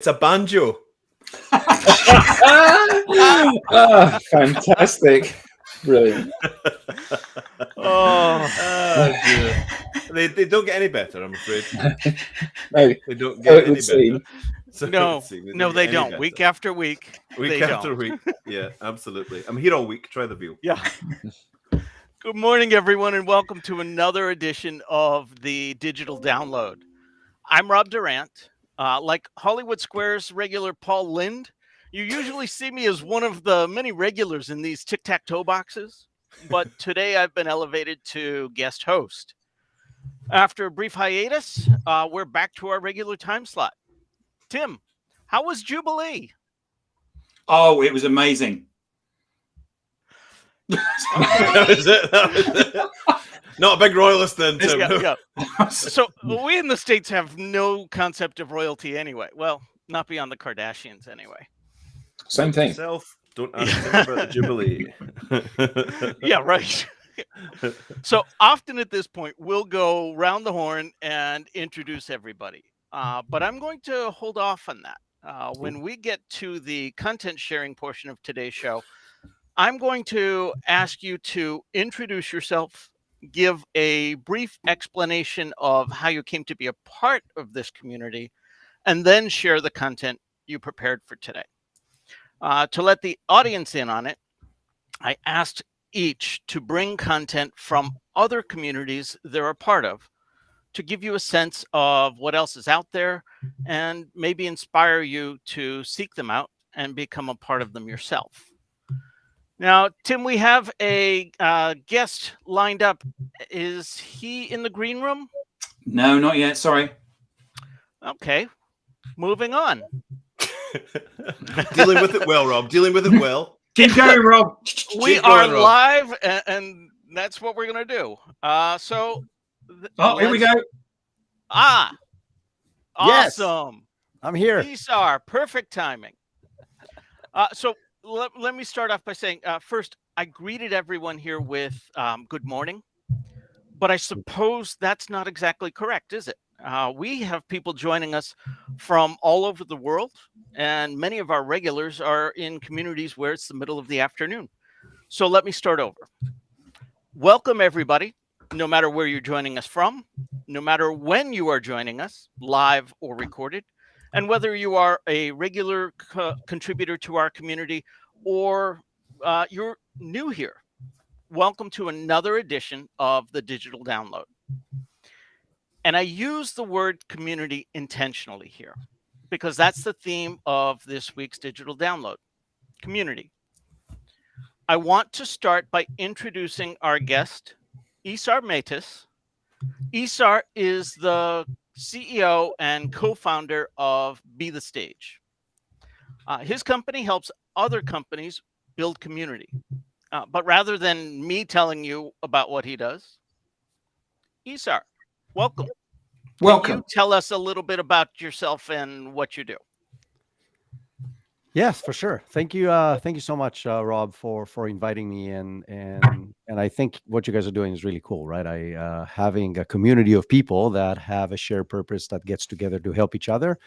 It's a banjo. Fantastic. Brilliant. Dear. They don't get any better, I'm afraid. No, They don't so get it any would better. seem. So it No, would seem. no, get they any don't. better. Week after week, Week they after don't. week. Yeah, absolutely. I'm here all week. Try the veal. Yeah. Good morning, everyone, and welcome to another edition of the Digital Download. I'm Rob Durant. Like Hollywood Square's regular Paul Lind, you usually see me as one of the many regulars in these tic-tac-toe boxes, but today I've been elevated to guest host. After a brief hiatus, we're back to our regular time slot. Tim, how was Jubilee? Oh, it was amazing. That was it. That was it. Not a big royalist then, Tim. Yeah. So we in the States have no concept of royalty anyway. Well, not beyond the Kardashians anyway. Same thing. Don't ask Tim about the Jubilee. Yeah, right. So often at this point, we'll go round the horn and introduce everybody. But I'm going to hold off on that. When we get to the content sharing portion of today's show, I'm going to ask you to introduce yourself, give a brief explanation of how you came to be a part of this community, and then share the content you prepared for today. To let the audience in on it, I asked each to bring content from other communities they're a part of to give you a sense of what else is out there and maybe inspire you to seek them out and become a part of them yourself. Now, Tim, we have a guest lined up. Is he in the green room? No, not yet. Sorry. Okay, moving on. Dealing with it well, Rob. Dealing with it well. Keep going, Rob. We are live, and that's what we're going to do. Here we go. Yes. Awesome. I'm here. Isar, perfect timing. So let me start off by saying, first, I greeted everyone here with good morning, but I suppose that's not exactly correct, is it? We have people joining us from all over the world, and many of our regulars are in communities where it's the middle of the afternoon. So let me start over. Welcome, everybody, no matter where you're joining us from, no matter when you are joining us, live or recorded, and whether you are a regular contributor to our community or you're new here. Welcome to another edition of the Digital Download. And I use the word community intentionally here because that's the theme of this week's Digital Download, community. I want to start by introducing our guest, Isar Metis. Isar is the CEO and co-founder of Be the Stage. His company helps other companies build community. But rather than me telling you about what he does, Isar, welcome. Welcome. Can you tell us a little bit about yourself and what you do? Yes, for sure. Thank you. Thank you so much, Rob, for inviting me in. And I think what you guys are doing is really cool, right? Having a community of people that have a shared purpose that gets together to help each other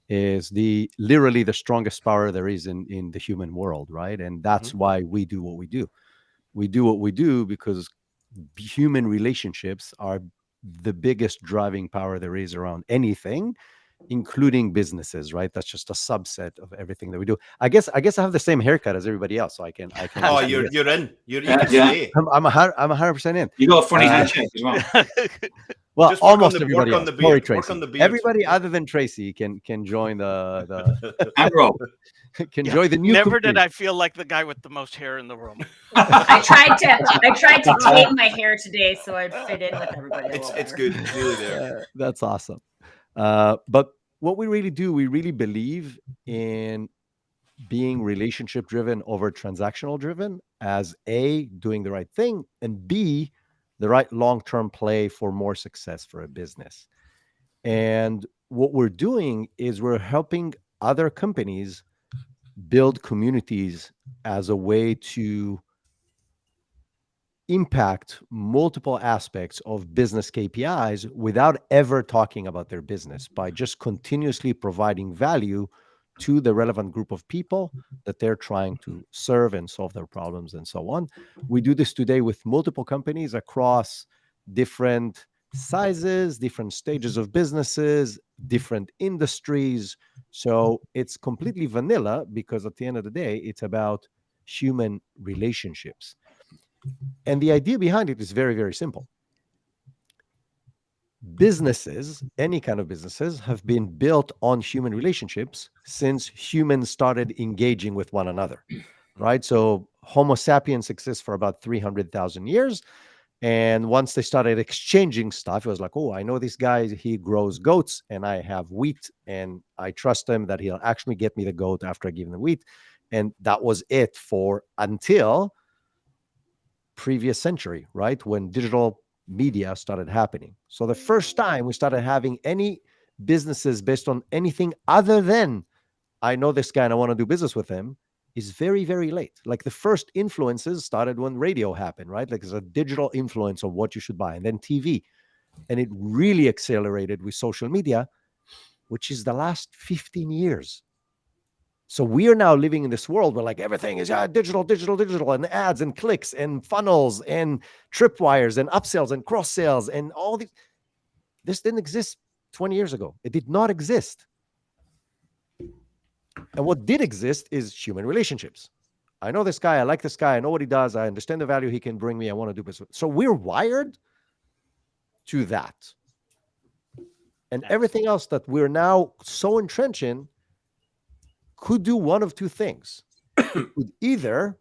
is literally the strongest power there is in the human world, right? And that's why we do what we do. We do what we do because human relationships are the biggest driving power there is around anything, including businesses, right? That's just a subset of everything that we do. I guess I have the same haircut as everybody else, so I can. Oh, you're in. You can stay. I'm 100% in. You got a funny handshake as well. Well, Just almost work everybody. on the beard. Sorry, Tracy. Work on the beard. Everybody other than Tracy can join the And Rob. can join the new. Never did I feel like the guy with the most hair in the room. I tried to tape my hair today so I'd fit in with everybody. It's good. It's really there. That's awesome. But what we really do, we really believe in being relationship driven over transactional driven as A, doing the right thing, and B, the right long-term play for more success for a business. And what we're doing is we're helping other companies build communities as a way to impact multiple aspects of business KPIs without ever talking about their business, by just continuously providing value to the relevant group of people that they're trying to serve and solve their problems and so on. We do this today with multiple companies across different sizes, different stages of businesses, different industries. So it's completely vanilla, because at the end of the day, it's about human relationships. And the idea behind it is very, very simple. Businesses, any kind of businesses, have been built on human relationships since humans started engaging with one another, right? So Homo sapiens exists for about 300,000 years. And once they started exchanging stuff, it was like, oh, I know this guy, he grows goats, and I have wheat, and I trust him that he'll actually get me the goat after I give him the wheat. And that was it for until previous century, right? When digital media started happening. So the first time we started having any businesses based on anything other than, I know this guy and I want to do business with him, is very, very late. Like the first influences started when radio happened, right? Like there's a digital influence of what you should buy, and then TV. And it really accelerated with social media, which is the last 15 years. So we are now living in this world where like everything is digital, and ads and clicks and funnels and tripwires and upsells and cross sales and all these. This didn't exist 20 years ago. It did not exist. And what did exist is human relationships. I know this guy. I like this guy. I know what he does. I understand the value he can bring me. I want to do business. So we're wired to that. And everything else that we're now so entrenched in could do one of two things. Could either,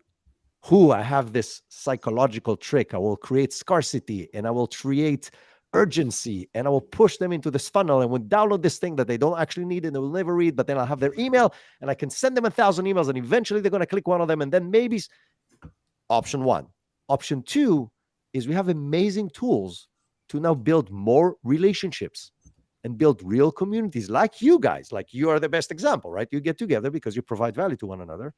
I have this psychological trick. I will create scarcity and I will create urgency and I will push them into this funnel and will download this thing that they don't actually need and they will never read, but then I'll have their email and I can send them 1,000 emails and eventually they're going to click one of them. And then maybe option one. Option two is we have amazing tools to now build more relationships and build real communities like you guys. Like you are the best example, right? You get together because you provide value to one another.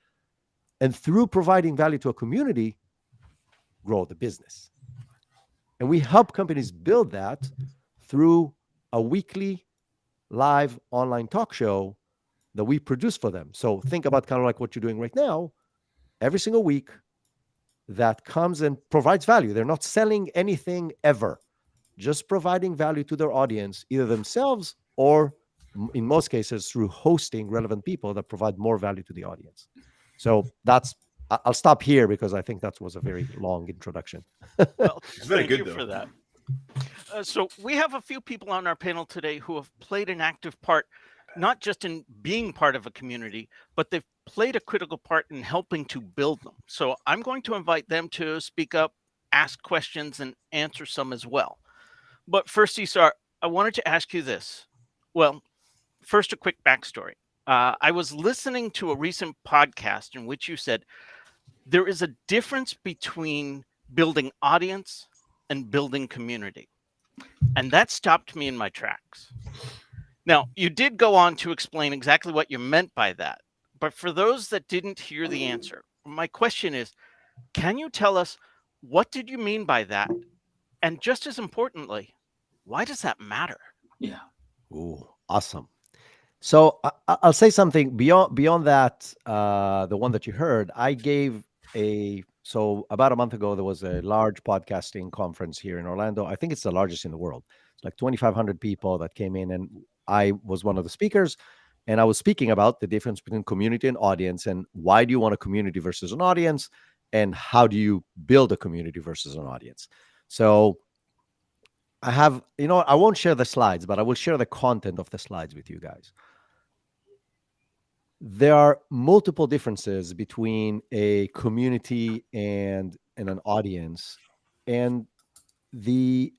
And through providing value to a community, grow the business. And we help companies build that through a weekly live online talk show that we produce for them. So think about kind of like what you're doing right now, every single week, that comes and provides value. They're not selling anything ever, just providing value to their audience, either themselves or in most cases through hosting relevant people that provide more value to the audience. So I'll stop here because I think that was a very long introduction. Well, It's very thank good, you though. for that. So we have a few people on our panel today who have played an active part, not just in being part of a community, but they've played a critical part in helping to build them. So I'm going to invite them to speak up, ask questions, and answer some as well. But first, Isar, I wanted to ask you this. Well, first, a quick backstory. I was listening to a recent podcast in which you said there is a difference between building audience and building community. And that stopped me in my tracks. Now, you did go on to explain exactly what you meant by that. But for those that didn't hear the answer, my question is, can you tell us what did you mean by that? And just as importantly, why does that matter? Yeah. Ooh, awesome. So I'll say something beyond that. The one that you heard, I gave so about a month ago, there was a large podcasting conference here in Orlando. I think it's the largest in the world. It's like 2,500 people that came in, and I was one of the speakers. And I was speaking about the difference between community and audience, and why do you want a community versus an audience, and how do you build a community versus an audience. So I have, I won't share the slides, but I will share the content of the slides with you guys. There are multiple differences between a community and an audience, and they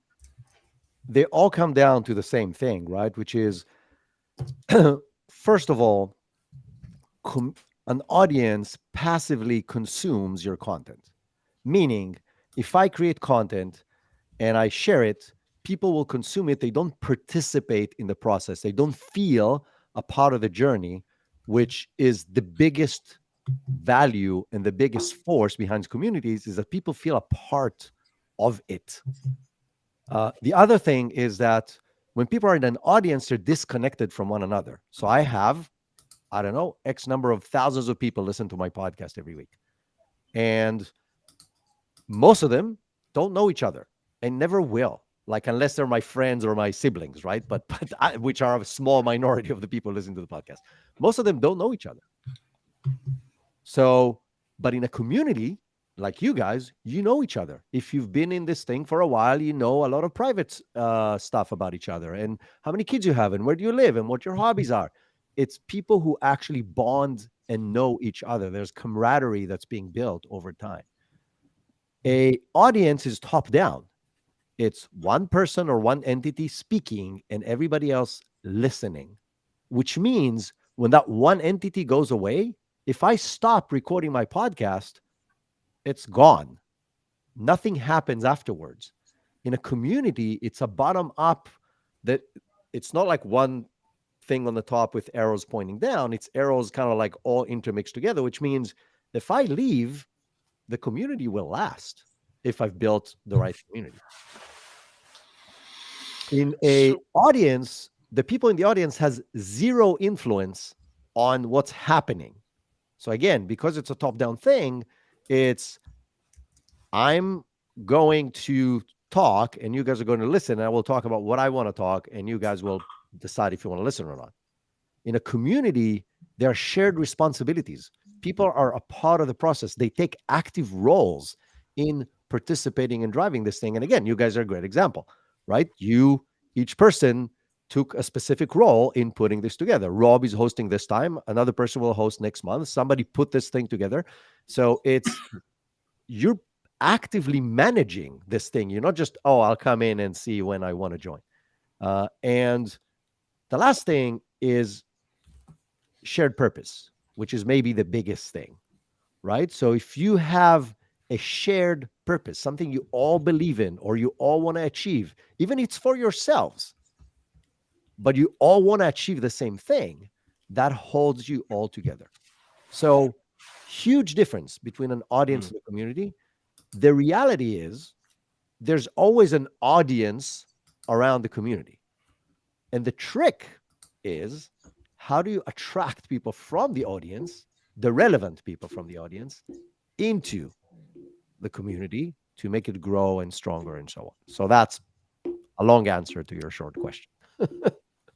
all come down to the same thing, right? Which is, first of all, an audience passively consumes your content. Meaning, if I create content and I share it, people will consume it. They don't participate in the process. They don't feel a part of the journey, which is the biggest value and the biggest force behind communities, is that people feel a part of it. The other thing is that when people are in an audience, they're disconnected from one another. So I have, I don't know, X number of thousands of people listen to my podcast every week. And most of them don't know each other and never will, like unless they're my friends or my siblings, right? But which are a small minority of the people listening to the podcast. Most of them don't know each other. So, but in a community like you guys, you know each other. If you've been in this thing for a while, you know a lot of private stuff about each other and how many kids you have and where do you live and what your hobbies are. It's people who actually bond and know each other. There's camaraderie that's being built over time. A audience is top down. It's one person or one entity speaking and everybody else listening, which means when that one entity goes away, if I stop recording my podcast, it's gone. Nothing happens afterwards. In a community, it's a bottom up, that it's not like one thing on the top with arrows pointing down. It's arrows kind of like all intermixed together, which means if I leave, the community will last if I've built the right community. In a audience, the people in the audience has zero influence on what's happening. So again, because it's a top-down thing, it's I'm going to talk and you guys are going to listen, and I will talk about what I want to talk and you guys will decide if you want to listen or not. In a community, there are shared responsibilities. People are a part of the process. They take active roles in participating and driving this thing. And again, you guys are a great example, right? Each person took a specific role in putting this together. Rob is hosting this time. Another person will host next month. Somebody put this thing together. So you're actively managing this thing. You're not just, oh, I'll come in and see when I want to join. And the last thing is shared purpose, which is maybe the biggest thing, right? So if you have a shared purpose, something you all believe in or you all want to achieve, even if it's for yourselves, but you all want to achieve the same thing, that holds you all together. So huge difference between an audience and a community. The reality is there's always an audience around the community. And the trick is, how do you attract people from the audience, the relevant people from the audience, into the community to make it grow and stronger and so on. So that's a long answer to your short question.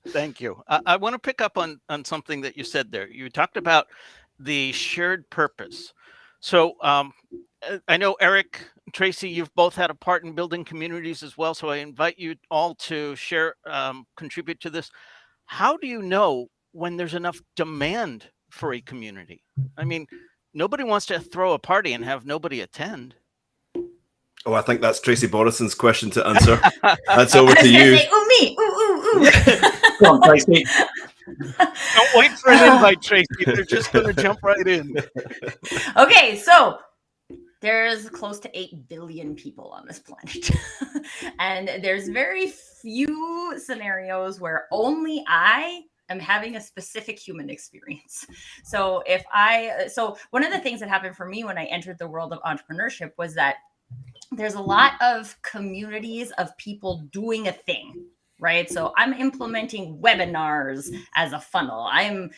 Thank you. I want to pick up on something that you said there. You talked about the shared purpose. So I know Eric, Tracy, you've both had a part in building communities as well. So I invite you all to share, contribute to this. How do you know when there's enough demand for a community? I mean, nobody wants to throw a party and have nobody attend. Oh, I think that's Tracy Borison's question to answer. That's over to you. Say, ooh, me. Ooh. Go on, Tracy. Don't wait for an invite, Tracy. They're just going to jump right in. Okay, so there's close to 8 billion people on this planet. And there's very few scenarios where only I am having a specific human experience. So one of the things that happened for me when I entered the world of entrepreneurship was that there's a lot of communities of people doing a thing, right? So I'm implementing webinars as a funnel. I'm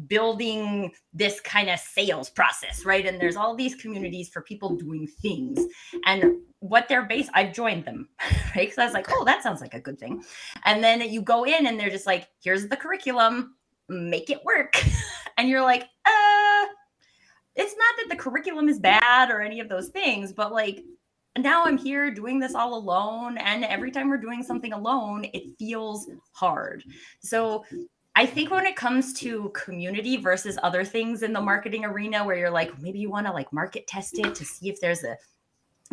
building this kind of sales process, right? And there's all these communities for people doing things. And what they're based, I've joined them, right? Because I was like, oh, that sounds like a good thing. And then you go in and they're just like, here's the curriculum, make it work. And you're like, it's not that the curriculum is bad or any of those things, but like, now I'm here doing this all alone. And every time we're doing something alone, it feels hard. So I think when it comes to community versus other things in the marketing arena, where you're like, maybe you want to like market test it to see if there's a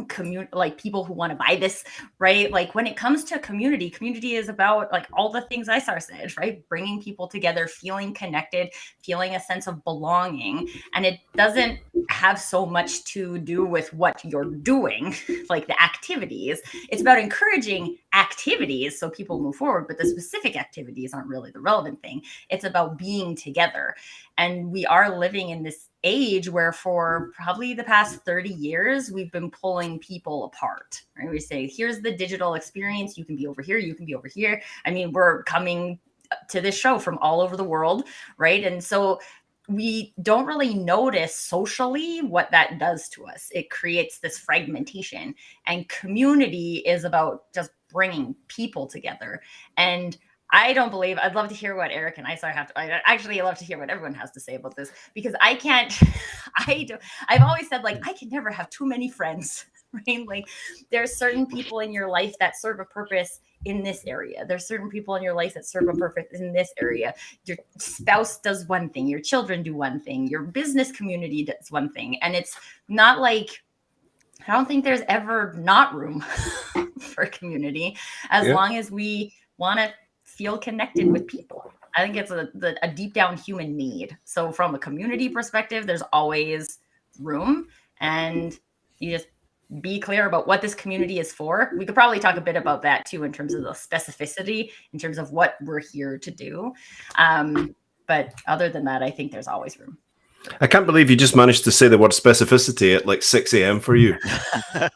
community, like people who want to buy this, right? Like when it comes to community is about like all the things I said, right? Bringing people together, feeling connected, feeling a sense of belonging. And it doesn't have so much to do with what you're doing, like the activities. It's about encouraging activities so people move forward, but the specific activities aren't really the relevant thing. It's about being together. And we are living in this age where for probably the past 30 years, we've been pulling people apart, right? We say, here's the digital experience. You can be over here. You can be over here. I mean, we're coming to this show from all over the world, right? And so we don't really notice socially what that does to us. It creates this fragmentation, and community is about just bringing people together. And I don't believe, I'd love to hear what Eric and Isar have to, I love to hear what everyone has to say about this, because I can't, I've always said, like, I can never have too many friends, right? Like, there's certain people in your life that serve a purpose in this area. There's certain people in your life that serve a purpose in this area. Your spouse does one thing, your children do one thing, your business community does one thing. And it's not like, I don't think there's ever not room for community as long as we want to feel connected with people. I think it's a deep down human need. So from a community perspective, there's always room, and you just be clear about what this community is for. We could probably talk a bit about that too, in terms of the specificity, in terms of what we're here to do. But other than that, I think there's always room. I can't believe you just managed to say the word specificity at like 6 a.m. for you. I'm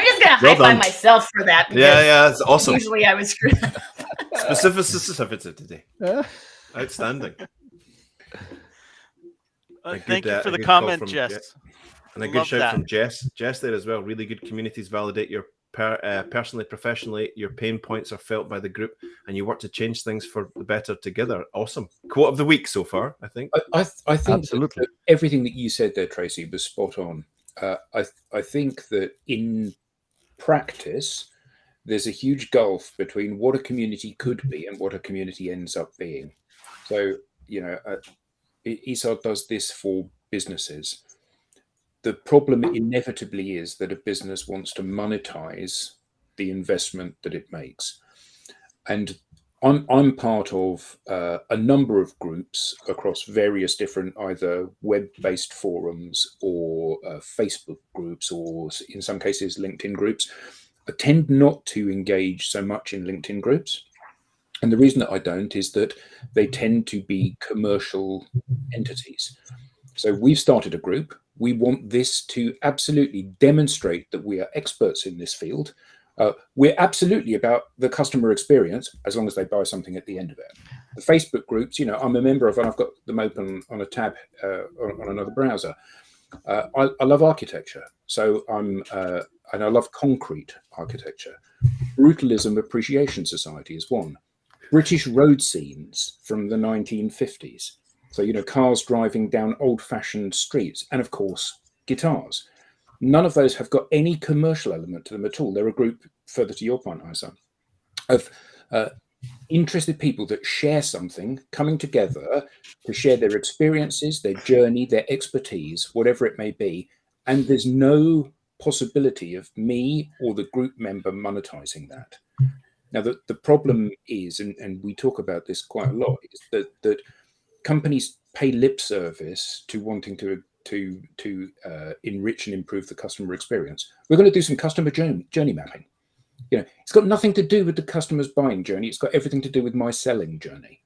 just going to high five myself for that. Yeah, it's awesome. Usually I would screw up. Specificity. Outstanding. Thank you for the comment, Jess. And a good shout from Jess. Jess there as well. Really good communities validate your personally, professionally. Your pain points are felt by the group, and you work to change things for the better together. Awesome. Quote of the week so far, I think. I think absolutely everything that you said there, Tracy, was spot on. I think that in practice, there's a huge gulf between what a community could be and what a community ends up being. So, Isar does this for businesses. The problem inevitably is that a business wants to monetize the investment that it makes. And I'm part of a number of groups across various different either web-based forums or Facebook groups, or in some cases LinkedIn groups. I tend not to engage so much in LinkedIn groups. And the reason that I don't is that they tend to be commercial entities. So we've started a group. We want this to absolutely demonstrate that we are experts in this field. We're absolutely about the customer experience, as long as they buy something at the end of it. The Facebook groups, I'm a member of, and I've got them open on a tab on another browser. I love architecture, so and I love concrete architecture. Brutalism Appreciation Society is one. British road scenes from the 1950s. So, cars driving down old-fashioned streets, and of course, guitars. None of those have got any commercial element to them at all. They're a group, further to your point, Isar, of interested people that share something, coming together to share their experiences, their journey, their expertise, whatever it may be. And there's no possibility of me or the group member monetizing that. Now, the problem is, and we talk about this quite a lot, is that companies pay lip service to wanting to enrich and improve the customer experience. We're going to do some customer journey mapping. It's got nothing to do with the customer's buying journey. It's got everything to do with my selling journey.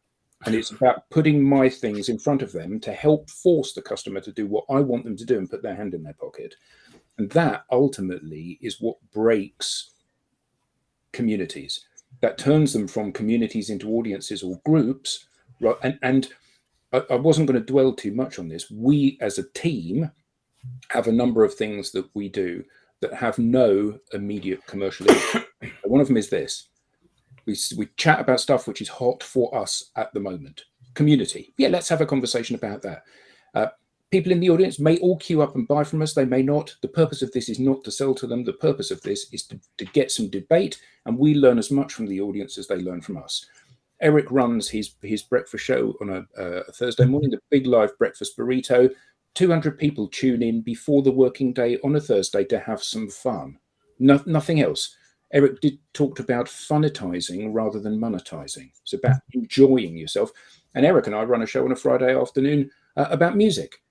And it's about putting my things in front of them to help force the customer to do what I want them to do and put their hand in their pocket. And that ultimately is what breaks communities. That turns them from communities into audiences or groups. And I wasn't going to dwell too much on this. We as a team have a number of things that we do that have no immediate commercial impact. One of them is this. We chat about stuff which is hot for us at the moment. Community. Yeah, let's have a conversation about that. People in the audience may all queue up and buy from us. They may not. The purpose of this is not to sell to them. The purpose of this is to get some debate, and we learn as much from the audience as they learn from us. Eric runs his breakfast show on a Thursday morning, the Big Live Breakfast Burrito. 200 people tune in before the working day on a Thursday to have some fun. Nothing else. Eric talked about funitizing rather than monetizing. It's about enjoying yourself. And Eric and I run a show on a Friday afternoon about music.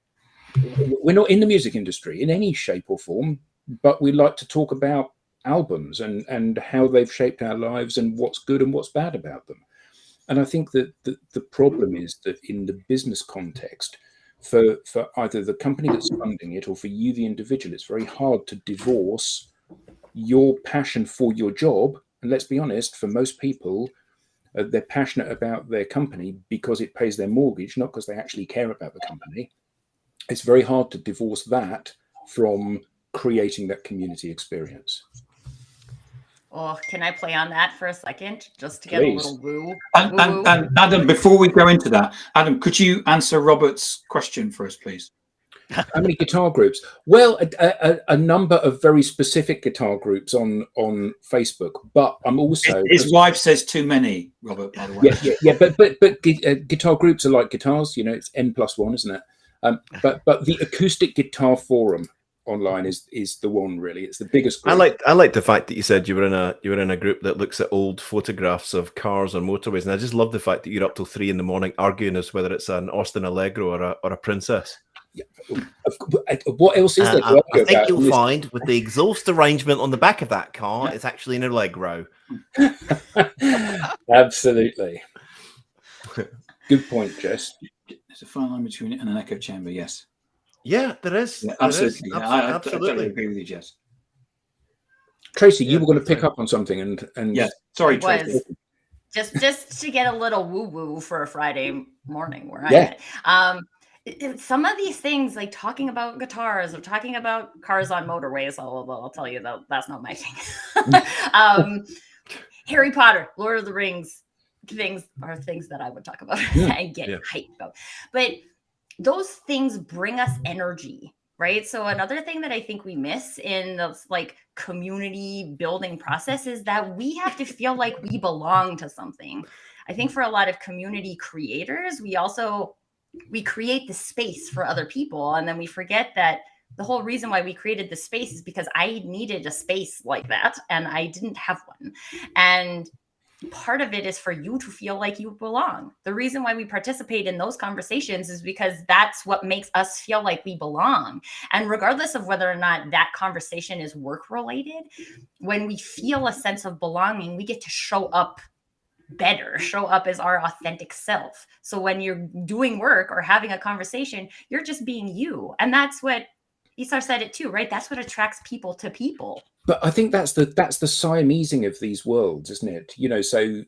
We're not in the music industry in any shape or form, but we like to talk about albums and how they've shaped our lives and what's good and what's bad about them. And I think that the problem is that in the business context, for either the company that's funding it or for you, the individual, it's very hard to divorce your passion for your job. And let's be honest, for most people, they're passionate about their company because it pays their mortgage, not because they actually care about the company. It's very hard to divorce that from creating that community experience. Oh, can I play on that for a second, just to get Please. a little woo? And Adam, before we go into that, Adam, could you answer Robert's question for us, please? How many guitar groups? Well, a number of very specific guitar groups on Facebook, but I'm also his wife says too many, Robert. By the way, yeah. But guitar groups are like guitars. You know, it's N+1, isn't it? But the acoustic guitar forum online is the one, really. It's the biggest group. I like the fact that you said you were in a group that looks at old photographs of cars on motorways, and I just love the fact that you're up till 3 a.m. arguing as whether it's an Austin Allegro or a Princess. Yeah. What else is there? I think you'll find with the exhaust arrangement on the back of that car, it's actually an Allegro. Absolutely. Good point, Jess. There's a fine line between it and an echo chamber. Yes. Yeah, there is. Yeah, absolutely. There is. I Absolutely. totally agree with you, Jess. Tracy, you were going to pick up on something, and yeah. Sorry, Tracy. Just to get a little woo woo for a Friday morning where I'm at. Some of these things, like talking about guitars or talking about cars on motorways, I'll tell you that that's not my thing. Harry Potter, Lord of the Rings, things are things that I would talk about and get hyped about. But those things bring us energy, right? So another thing that I think we miss in the like community building process is that we have to feel like we belong to something. I think for a lot of community creators, we create the space for other people, and then we forget that the whole reason why we created the space is because I needed a space like that and I didn't have one. And part of it is for you to feel like you belong. The reason why we participate in those conversations is because that's what makes us feel like we belong. And regardless of whether or not that conversation is work related, when we feel a sense of belonging, we get to show up better, show up as our authentic self. So when you're doing work or having a conversation, you're just being you. And that's what Isar said it too, right? That's what attracts people to people. But I think that's the Siamesing of these worlds, isn't it? You know, so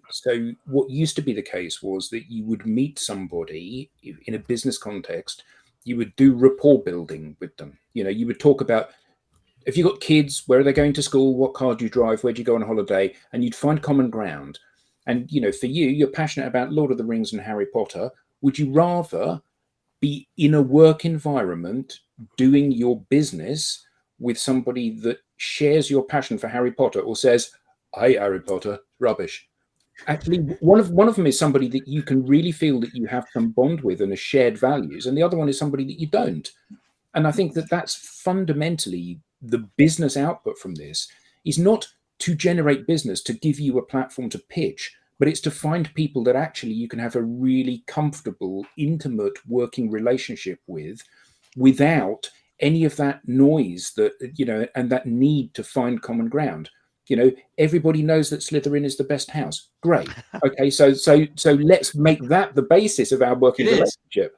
what used to be the case was that you would meet somebody in a business context, you would do rapport building with them. You know, you would talk about, if you've got kids, where are they going to school? What car do you drive? Where do you go on holiday? And you'd find common ground. And, you know, for you, you're passionate about Lord of the Rings and Harry Potter. Would you rather be in a work environment doing your business with somebody that shares your passion for Harry Potter or says, "Hey, Harry Potter, rubbish"? Actually, one of them is somebody that you can really feel that you have some bond with and a shared values. And the other one is somebody that you don't. And I think that that's fundamentally the business output from this is not to generate business, to give you a platform to pitch, but it's to find people that actually you can have a really comfortable, intimate working relationship with without any of that noise that, you know, and that need to find common ground. You know, everybody knows that Slytherin is the best house. Great. Okay, so let's make that the basis of our working relationship.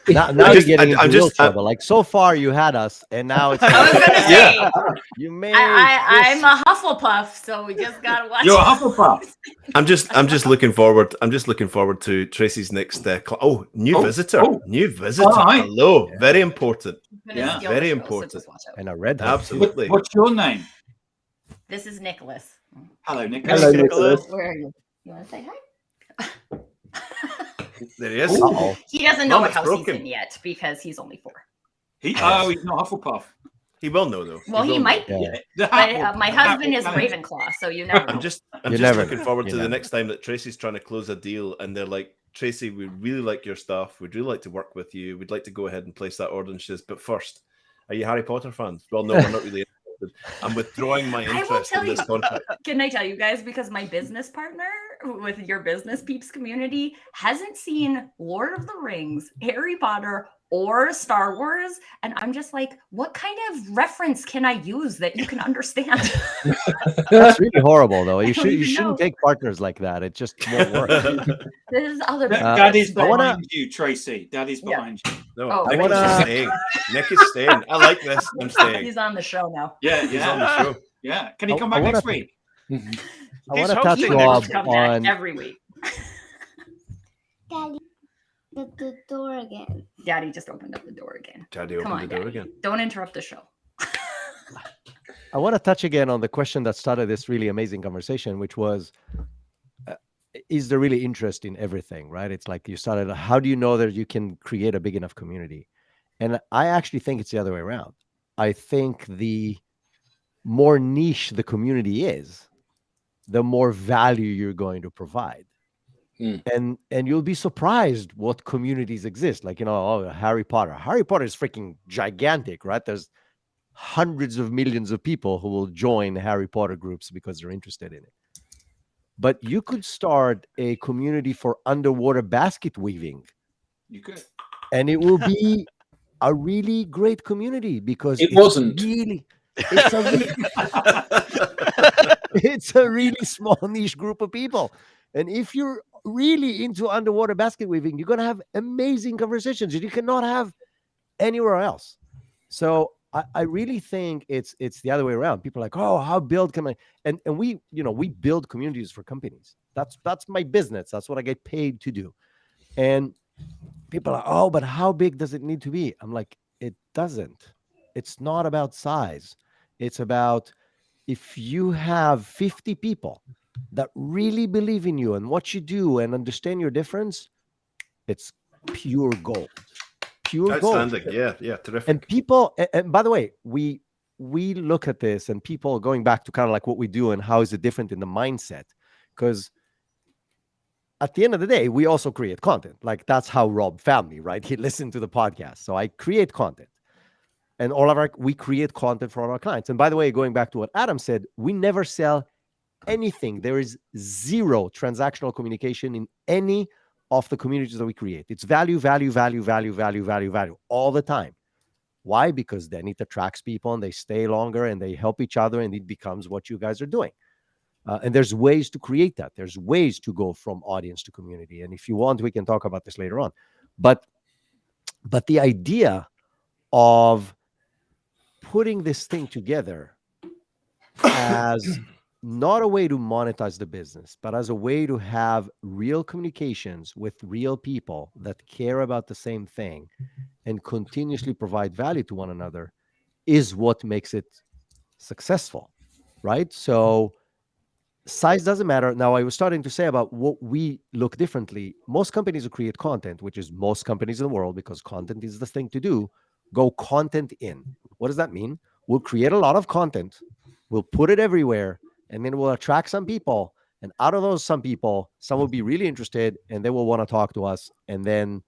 Now you're getting into real trouble. Like so far you had us, and now it's. I was gonna say, you made. I'm a Hufflepuff, so we just gotta watch. You're a Hufflepuff. I'm just looking forward. I'm just looking forward to Tracy's next. New visitor. Right. Hello, very important. Yeah, very important. And a red. Absolutely. What's your name? This is Nicholas. Hello, Nicholas. Hello, Nicholas. Where are you? You want to say hi? There he is. Uh-oh. He doesn't know what it's house broken. he's in yet because he's only 4. He's not Hufflepuff. He will know though. Well, he might be. Yeah. But my husband is Ravenclaw, so you never know. I'm just never looking know. forward You to the never next time that Tracy's trying to close a deal and they're like, "Tracy, we really like your stuff. We'd really like to work with you. We'd like to go ahead and place that order." And she says, "But first, are you Harry Potter fans?" Well, no, we're not really interested. I'm withdrawing my I will interest tell in this you. contract. Can I tell you guys? Because my business partner with your business peeps community hasn't seen Lord of the Rings, Harry Potter, or Star Wars. And I'm just like, what kind of reference can I use that you can understand? That's really horrible, though. You I don't even shouldn't know. take partners like that. It just won't work. There's other Daddy's but- behind you, Tracy. Daddy's Yeah. behind you. No, Oh, Nick wanna- is staying. Nick is staying. I like this. I'm staying. He's on the show now. Yeah, He's on the yeah, show. yeah. Can he I- come I back wanna- next week? I He's want to touch hosting He next Rob wants to come back on. every week. Daddy, the door again. Daddy just opened up the door again. Daddy Come opened on, the door Daddy. again. Don't interrupt the show. I want to touch again on the question that started this really amazing conversation, which was, is there really interest in everything, right? It's like you started, how do you know that you can create a big enough community? And I actually think it's the other way around. I think the more niche the community is, the more value you're going to provide. And you'll be surprised what communities exist. Like, Harry Potter. Harry Potter is freaking gigantic, right? There's hundreds of millions of people who will join Harry Potter groups because they're interested in it. But you could start a community for underwater basket weaving, You could. and it will be a really great community because It wasn't. It's a really small niche group of people. And if you're really into underwater basket weaving, you're going to have amazing conversations that you cannot have anywhere else. So I really think it's the other way around. People are like, oh, how build can I? And we build communities for companies. That's my business. That's what I get paid to do. And people are, oh, but how big does it need to be? I'm like, it doesn't. It's not about size. It's about if you have 50 people that really believe in you and what you do and understand your difference, it's pure gold. Pure gold. Outstanding. Yeah, terrific. And people, and by the way, we look at this and people going back to kind of like what we do and how is it different in the mindset? Because at the end of the day, we also create content. Like that's how Rob found me, right? He listened to the podcast. So I create content. And we create content for all our clients. And by the way, going back to what Adam said, we never sell anything. There is zero transactional communication in any of the communities that we create. It's value, value, value, value, value, value, value all the time. Why? Because then it attracts people and they stay longer and they help each other and it becomes what you guys are doing. And there's ways to create that. There's ways to go from audience to community. And if you want, we can talk about this later on. But the idea of putting this thing together as not a way to monetize the business, but as a way to have real communications with real people that care about the same thing and continuously provide value to one another is what makes it successful, right? So size doesn't matter. Now, I was starting to say about what we look differently. Most companies who create content, which is most companies in the world, because content is the thing to do, go content in. What does that mean? We'll create a lot of content. We'll put it everywhere, and then we'll attract some people. And out of those some people, some will be really interested, and they will want to talk to us. And then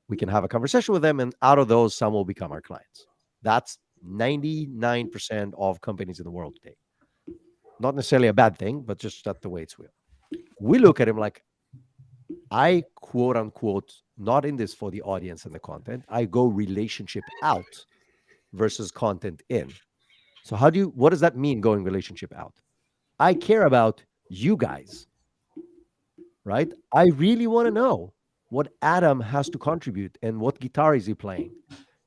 we can have a conversation with them. And out of those, some will become our clients. That's 99% of companies in the world today. Not necessarily a bad thing, but just that's the way it's real. We look at him like, I quote unquote, not in this for the audience and the content. I go relationship out versus content in. So what does that mean, going relationship out? I care about you guys, right? I really want to know what Adam has to contribute and what guitar is he playing.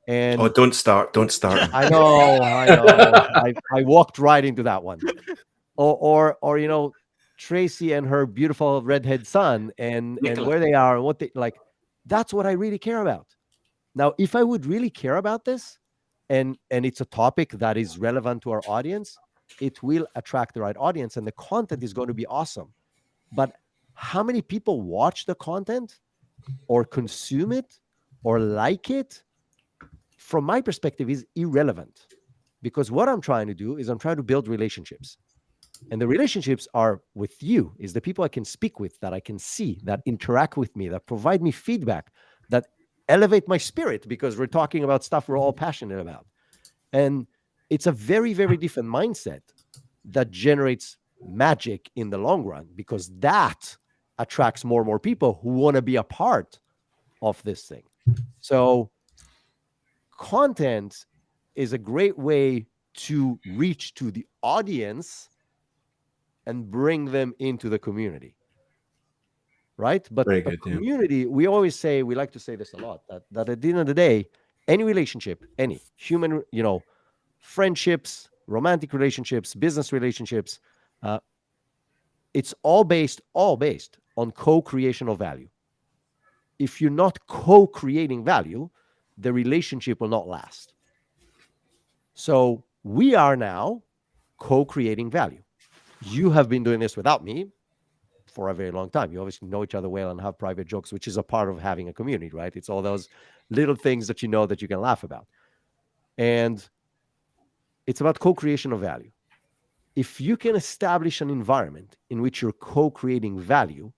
And don't start. I know. I walked right into that one. Or Tracy and her beautiful redhead son and where they are and what they like. That's what I really care about. Now, if I would really care about this and it's a topic that is relevant to our audience, it will attract the right audience and the content is going to be awesome. But how many people watch the content or consume it or like it, from my perspective, is irrelevant. Because what I'm trying to do is I'm trying to build relationships. And the relationships are with you, is the people I can speak with, that I can see, that interact with me, that provide me feedback, that elevate my spirit, because we're talking about stuff we're all passionate about. And it's a very, very different mindset that generates magic in the long run, because that attracts more and more people who want to be a part of this thing. So content is a great way to reach to the audience and bring them into the community. Right? But Very a good, yeah. community, we always say, we like to say this a lot, that at the end of the day, any relationship, any human, friendships, romantic relationships, business relationships, it's all based on co-creation of value. If you're not co-creating value, the relationship will not last. So we are now co-creating value. You have been doing this without me for a very long time. You obviously know each other well and have private jokes, which is a part of having a community, right? It's all those little things that you know that you can laugh about. And it's about co-creation of value. If you can establish an environment in which you're co-creating value,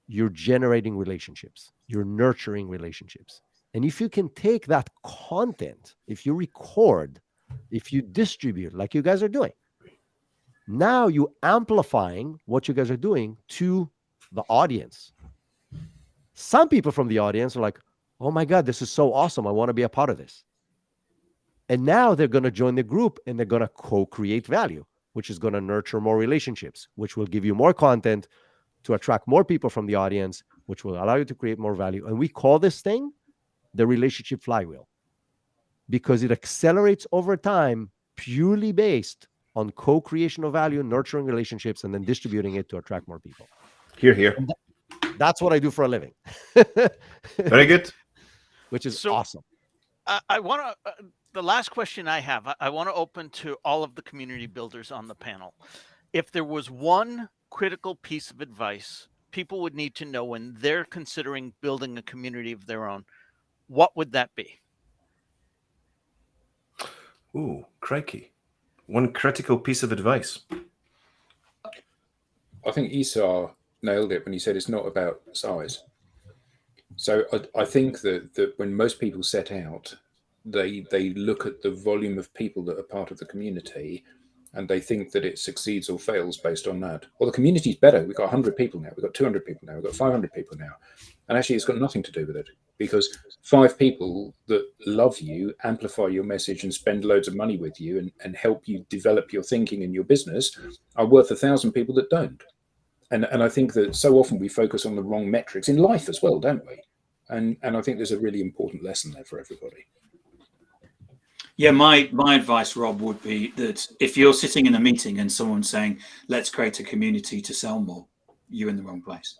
you're generating relationships, you're nurturing relationships. And if you can take that content, if you record, if you distribute like you guys are doing, now you're amplifying what you guys are doing to the audience. Some people from the audience are like, oh my God, this is so awesome. I want to be a part of this. And now they're going to join the group and they're going to co-create value, which is going to nurture more relationships, which will give you more content to attract more people from the audience, which will allow you to create more value. And we call this thing the relationship flywheel because it accelerates over time purely based on co-creation of value, nurturing relationships, and then distributing it to attract more people. Here, here. That's what I do for a living. Very good. Which is awesome. I want to, the last question I have, I want to open to all of the community builders on the panel. If there was one critical piece of advice people would need to know when they're considering building a community of their own, what would that be? Ooh, crikey. One critical piece of advice. I think Esau nailed it when he said it's not about size. So I think that when most people set out, they look at the volume of people that are part of the community and they think that it succeeds or fails based on that. Well, the community's better. We've got 100 people now. We've got 200 people now. We've got 500 people now. And actually, it's got nothing to do with it because 5 people that love you, amplify your message and spend loads of money with you and help you develop your thinking and your business are worth 1,000 people that don't. And I think that so often we focus on the wrong metrics in life as well, don't we? And I think there's a really important lesson there for everybody. Yeah, my advice, Rob, would be that if you're sitting in a meeting and someone's saying, let's create a community to sell more, you're in the wrong place.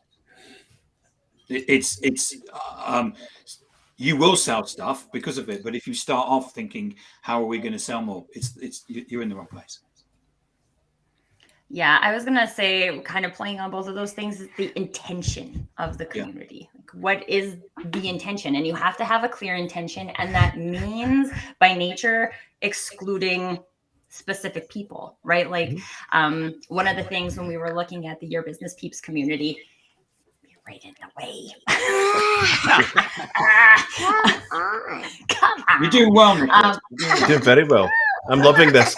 You will sell stuff because of it, but if you start off thinking, how are we going to sell more? You're in the wrong place. Yeah, I was going to say, kind of playing on both of those things, is the intention of the community. Yeah. Like, what is the intention? And you have to have a clear intention. And that means, by nature, excluding specific people, right? Like, one of the things when we were looking at the Your Business Peeps community, right in the way. Come on. You're doing well, Nicholas. You're doing very well. I'm loving this.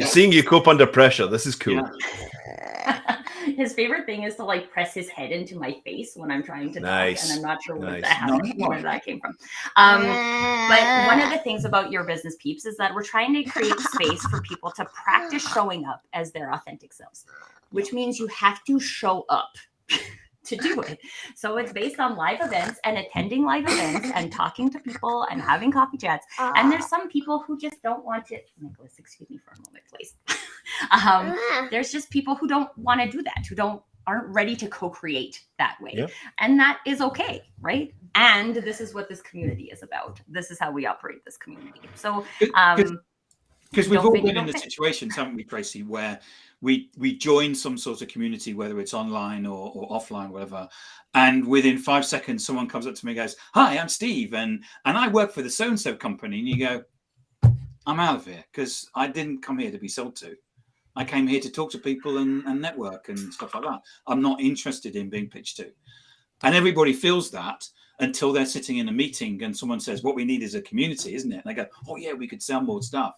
Seeing you cope under pressure. This is cool. Yeah. His favorite thing is to like press his head into my face when I'm trying to talk, and I'm not sure where that came from. But one of the things about Your Business Peeps is that we're trying to create space for people to practice showing up as their authentic selves, which means you have to show up to do it. So it's based on live events and attending live events and talking to people and having coffee chats. And there's some people who just don't want to. Nicholas, excuse me for a moment, please. There's just people who don't want to do that, who aren't ready to co-create that way. Yep. And that is okay, right? And this is what this community is about. This is how we operate this community. So because we've all been in the situations, haven't we, Tracy, where we join some sort of community, whether it's online or offline, whatever, and within 5 seconds, someone comes up to me and goes, "Hi, I'm Steve, and I work for the so-and-so company," and you go, "I'm out of here because I didn't come here to be sold to. I came here to talk to people and network and stuff like that. I'm not interested in being pitched to." And everybody feels that until they're sitting in a meeting and someone says, "What we need is a community, isn't it?" And they go, "Oh yeah, we could sell more stuff."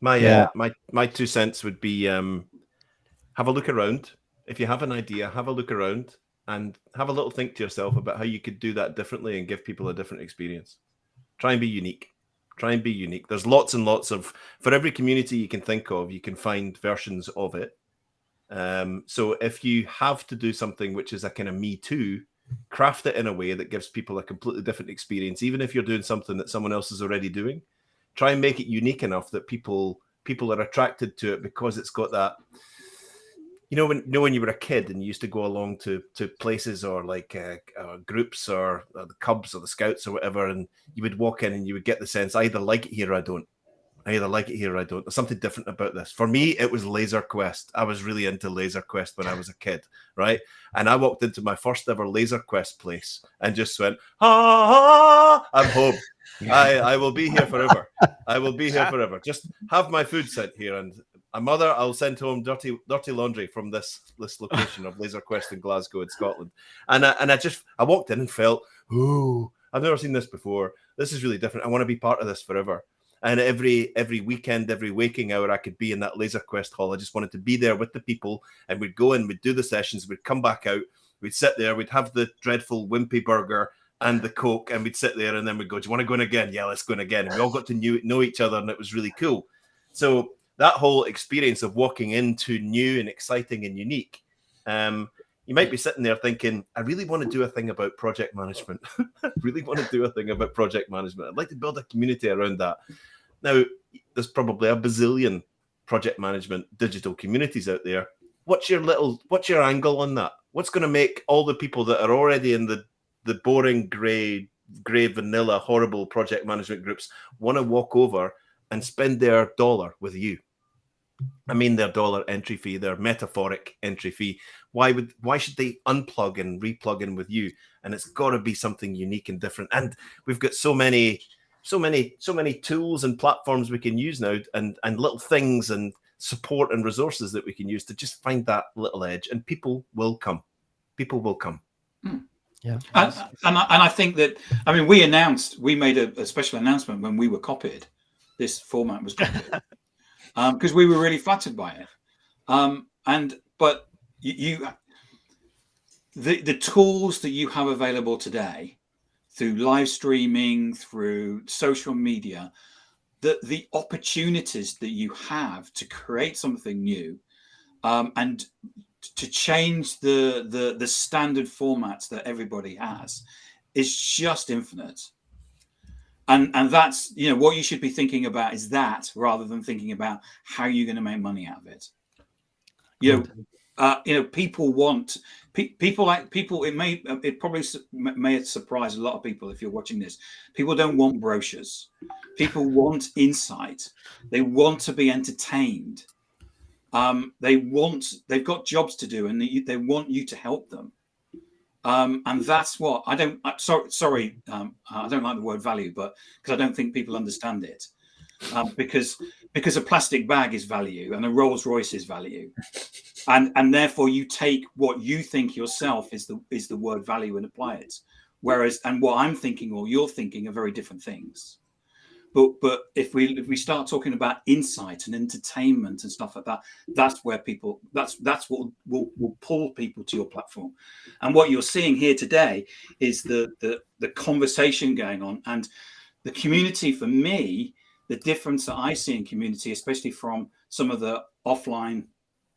My 2 cents would be have a look around. if you have an idea, have a look around and have a little think to yourself about how you could do that differently and give people a different experience. Try and be unique. Try and be unique. There's lots and lots of, for every community you can think of, you can find versions of it. So if you have to do something which is a kind of me too, craft it in a way that gives people a completely different experience. Even if you're doing something that someone else is already doing, try and make it unique enough that people are attracted to it because it's got that. When you were a kid and you used to go along to places or like groups or the Cubs or the Scouts or whatever, and you would walk in and you would get the sense, I either like it here or I don't. I either like it here or I don't. There's something different about this. For me, it was Laser Quest. I was really into Laser Quest when I was a kid, right? And I walked into my first ever Laser Quest place and just went, I'm home. I will be here forever. I will be here forever. Just have my food sent here, and a mother, I'll send home dirty laundry from this location of Laser Quest in Glasgow in Scotland. And I walked in and felt, ooh, I've never seen this before. This is really different. I want to be part of this forever. And every weekend, every waking hour, I could be in that Laser Quest hall. I just wanted to be there with the people, and we'd go in, we'd do the sessions, we'd come back out, we'd sit there, we'd have the dreadful wimpy burger and the Coke, and we'd sit there, and then we'd go, do you want to go in again? Yeah, let's go in again. And we all got to know each other, and it was really cool. So that whole experience of walking into new and exciting and unique, you might be sitting there thinking, I really want to do a thing about project management. I really want to do a thing about project management. I'd like to build a community around that. Now, there's probably a bazillion project management digital communities out there. What's your angle on that? What's going to make all the people that are already in the boring, gray, vanilla, horrible project management groups want to walk over and spend their dollar with you? I mean, their dollar entry fee, their metaphoric entry fee. Why should they unplug and replug in with you? And it's got to be something unique and different. And we've got so many tools and platforms we can use now, and little things and support and resources that we can use to just find that little edge. And people will come. People will come. Yeah. And I think that, I mean, we made a special announcement when we were copied. This format was copied. Because we were really flattered by it, but the tools that you have available today through live streaming, through social media, the opportunities that you have to create something new, and to change the standard formats that everybody has, is just infinite. And that's, what you should be thinking about is that, rather than thinking about how you're going to make money out of it. People want people. It probably may surprise a lot of people if you're watching this. People don't want brochures. People want insight. They want to be entertained. They've got jobs to do, and they want you to help them. And that's what I don't. Sorry, I don't like the word value, but because I don't think people understand it. Because a plastic bag is value, and a Rolls Royce is value, and therefore you take what you think yourself is the word value and apply it. Whereas, and what I'm thinking or you're thinking are very different things. But if we start talking about insight and entertainment and stuff like that, that's where people that's what will pull people to your platform. And what you're seeing here today is the conversation going on, and the community. For me, the difference that I see in community, especially from some of the offline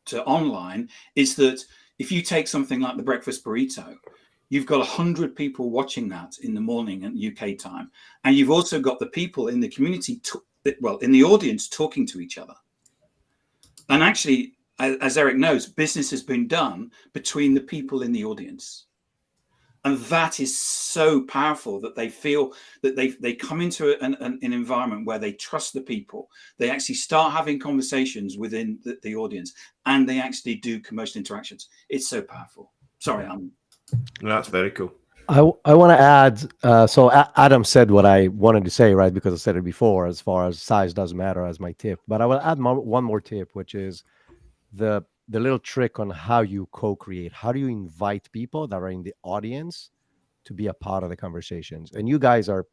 to online, is that if you take something like the Breakfast Burrito, you've got 100 people watching that in the morning at UK time. And you've also got the people in the community, in the audience, talking to each other. And actually, as Eric knows, business has been done between the people in the audience. And that is so powerful that they feel that they come into an environment where they trust the people. They actually start having conversations within the audience, and they actually do commercial interactions. It's so powerful. Sorry, that's very cool. I want to add, so Adam said what I wanted to say, right? Because I said it before, as far as size doesn't matter as my tip. But I will add one more tip, which is the little trick on how you co-create. How do you invite people that are in the audience to be a part of the conversations? And you guys are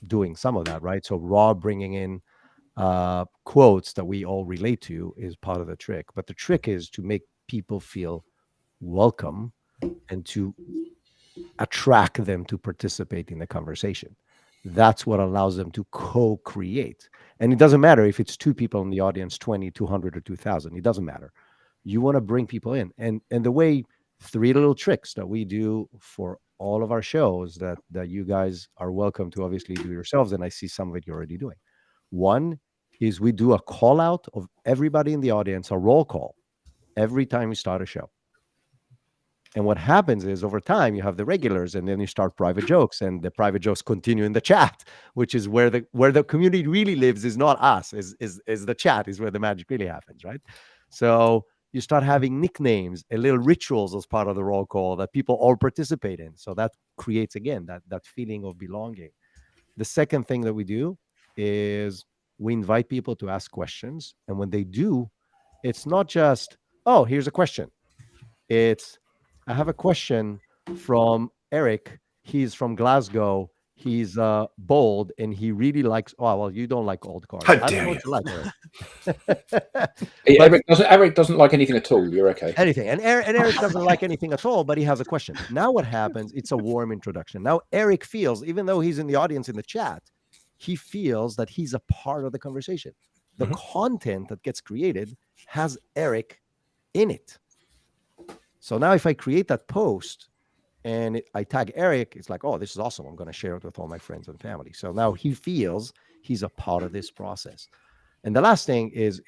doing some of that, right? So Rob bringing in quotes that we all relate to is part of the trick. But the trick is to make people feel welcome and to attract them to participate in the conversation. That's what allows them to co-create. And it doesn't matter if it's 2 people in the audience, 20, 200, or 2,000. It doesn't matter. You want to bring people in. And the way 3 little tricks that we do for all of our shows that you guys are welcome to obviously do yourselves, and I see some of it you're already doing. One is we do a call out of everybody in the audience, a roll call, every time we start a show. And what happens is over time you have the regulars, and then you start private jokes, and the private jokes continue in the chat, which is where the community really lives. Is not us, is the chat, is where the magic really happens, right? So you start having nicknames and little rituals as part of the roll call that people all participate in. So that creates, again, that feeling of belonging. The second thing that we do is we invite people to ask questions. And when they do, it's not just, oh, here's a question. It's, I have a question from Eric. He's from Glasgow. He's bold, and he really likes. Oh, well, you don't like old cars. How I don't dare know you? what you like, Eric. Eric doesn't like anything at all. You're okay. Anything, and Eric doesn't like anything at all, but he has a question. Now, what happens? It's a warm introduction. Now, Eric feels, even though he's in the audience in the chat, he feels that he's a part of the conversation. The content that gets created has Eric in it. So now if I create that post and I tag Eric, it's like, oh, this is awesome. I'm going to share it with all my friends and family. So now he feels he's a part of this process. And the last thing is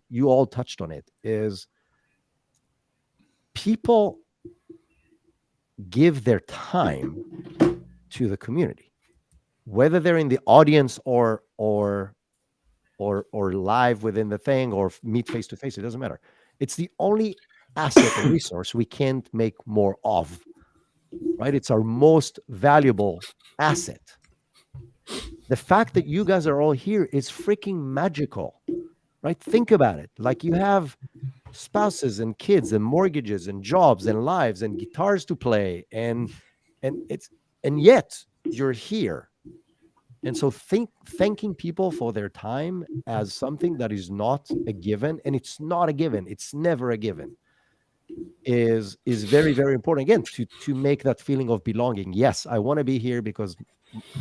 you all touched on it, is people give their time to the community, whether they're in the audience or live within the thing or meet face to face. It doesn't matter. It's the only asset and resource we can't make more of, right? It's our most valuable asset. The fact that you guys are all here is freaking magical, right? Think about it. Like, you have spouses and kids and mortgages and jobs and lives and guitars to play, and yet you're here. And so thanking people for their time as something that is not a given, and it's not a given, it's never a given, is very, very important, again, to make that feeling of belonging. Yes, I want to be here because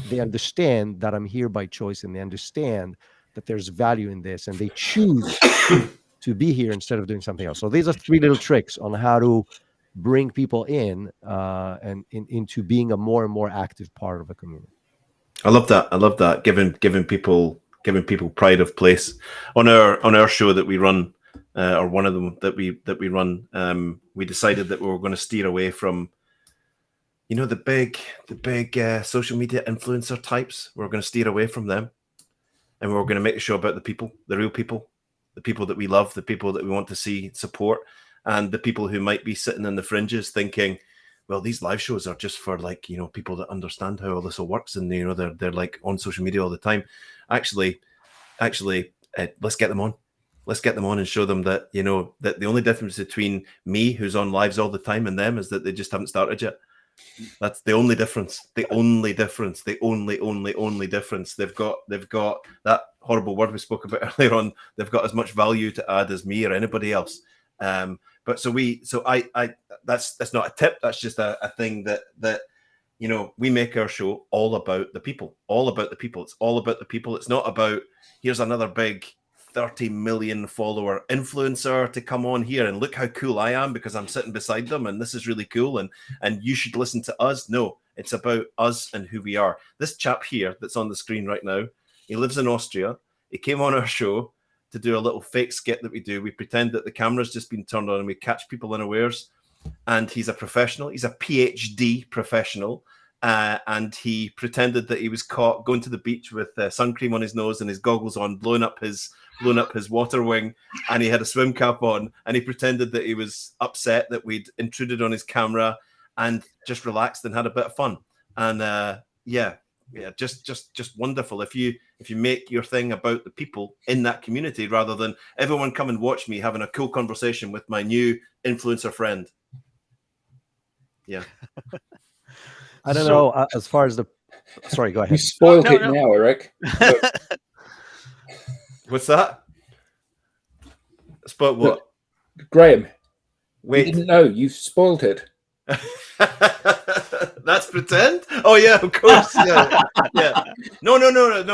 they understand that I'm here by choice, and they understand that there's value in this, and they choose to be here instead of doing something else. So these are 3 little tricks on how to bring people in and into being a more and more active part of a community. I love that. Giving people pride of place. On our show that we run, or one of them that we run, we decided that we were going to steer away from, the big social media influencer types. We're going to steer away from them, and we're going to make a show about the people, the real people, the people that we love, the people that we want to see support, and the people who might be sitting in the fringes thinking, well, these live shows are just for people that understand how all this all works, and they're like on social media all the time. Actually, let's get them on. Let's get them on and show them that that the only difference between me, who's on lives all the time, and them is that they just haven't started yet. That's the only difference. The only difference. The only difference. They've got that horrible word we spoke about earlier on. They've got as much value to add as me or anybody else. But I that's not a tip. That's just a thing that we make our show all about the people. All about the people. It's all about the people. It's not about, here's another big 30 million follower influencer to come on here and look how cool I am because I'm sitting beside them and this is really cool and you should listen to us. No, it's about us and who we are. This chap here that's on the screen right now, he lives in Austria. He came on our show to do a little fake skit that we do. We pretend that the camera's just been turned on and we catch people unawares. And he's a professional. He's a PhD professional. And he pretended that he was caught going to the beach with sun cream on his nose and his goggles on, blowing up his water wing, and he had a swim cap on, and he pretended that he was upset that we'd intruded on his camera and just relaxed and had a bit of fun. And just wonderful. If you make your thing about the people in that community rather than everyone come and watch me having a cool conversation with my new influencer friend. Yeah. I don't know. As far as sorry, go ahead. You spoiled it now, Eric. What's that? Spoiled what? Graham, You Wait. didn't know. You've spoiled it. That's pretend. Oh yeah, of course. Yeah, yeah. No.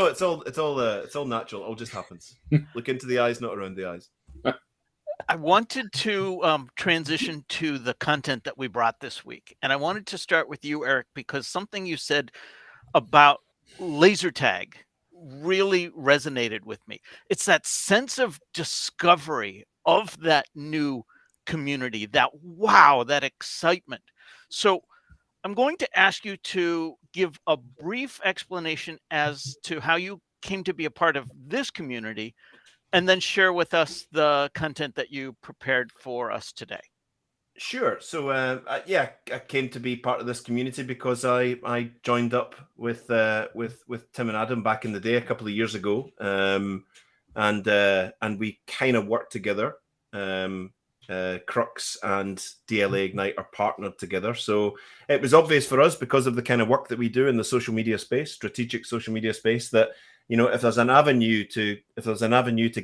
It's all natural. It all just happens. Look into the eyes, not around the eyes. I wanted to transition to the content that we brought this week. And I wanted to start with you, Eric, because something you said about laser tag really resonated with me. It's that sense of discovery of that new community, that wow, that excitement. So I'm going to ask you to give a brief explanation as to how you came to be a part of this community, and then share with us the content that you prepared for us today. Sure. So I came to be part of this community because I joined up with Tim and Adam back in the day a couple of years ago, and we kind of worked together. Crux and DLAIgnite are partnered together, so it was obvious for us because of the kind of work that we do in the social media space, strategic social media space, that if there's an avenue to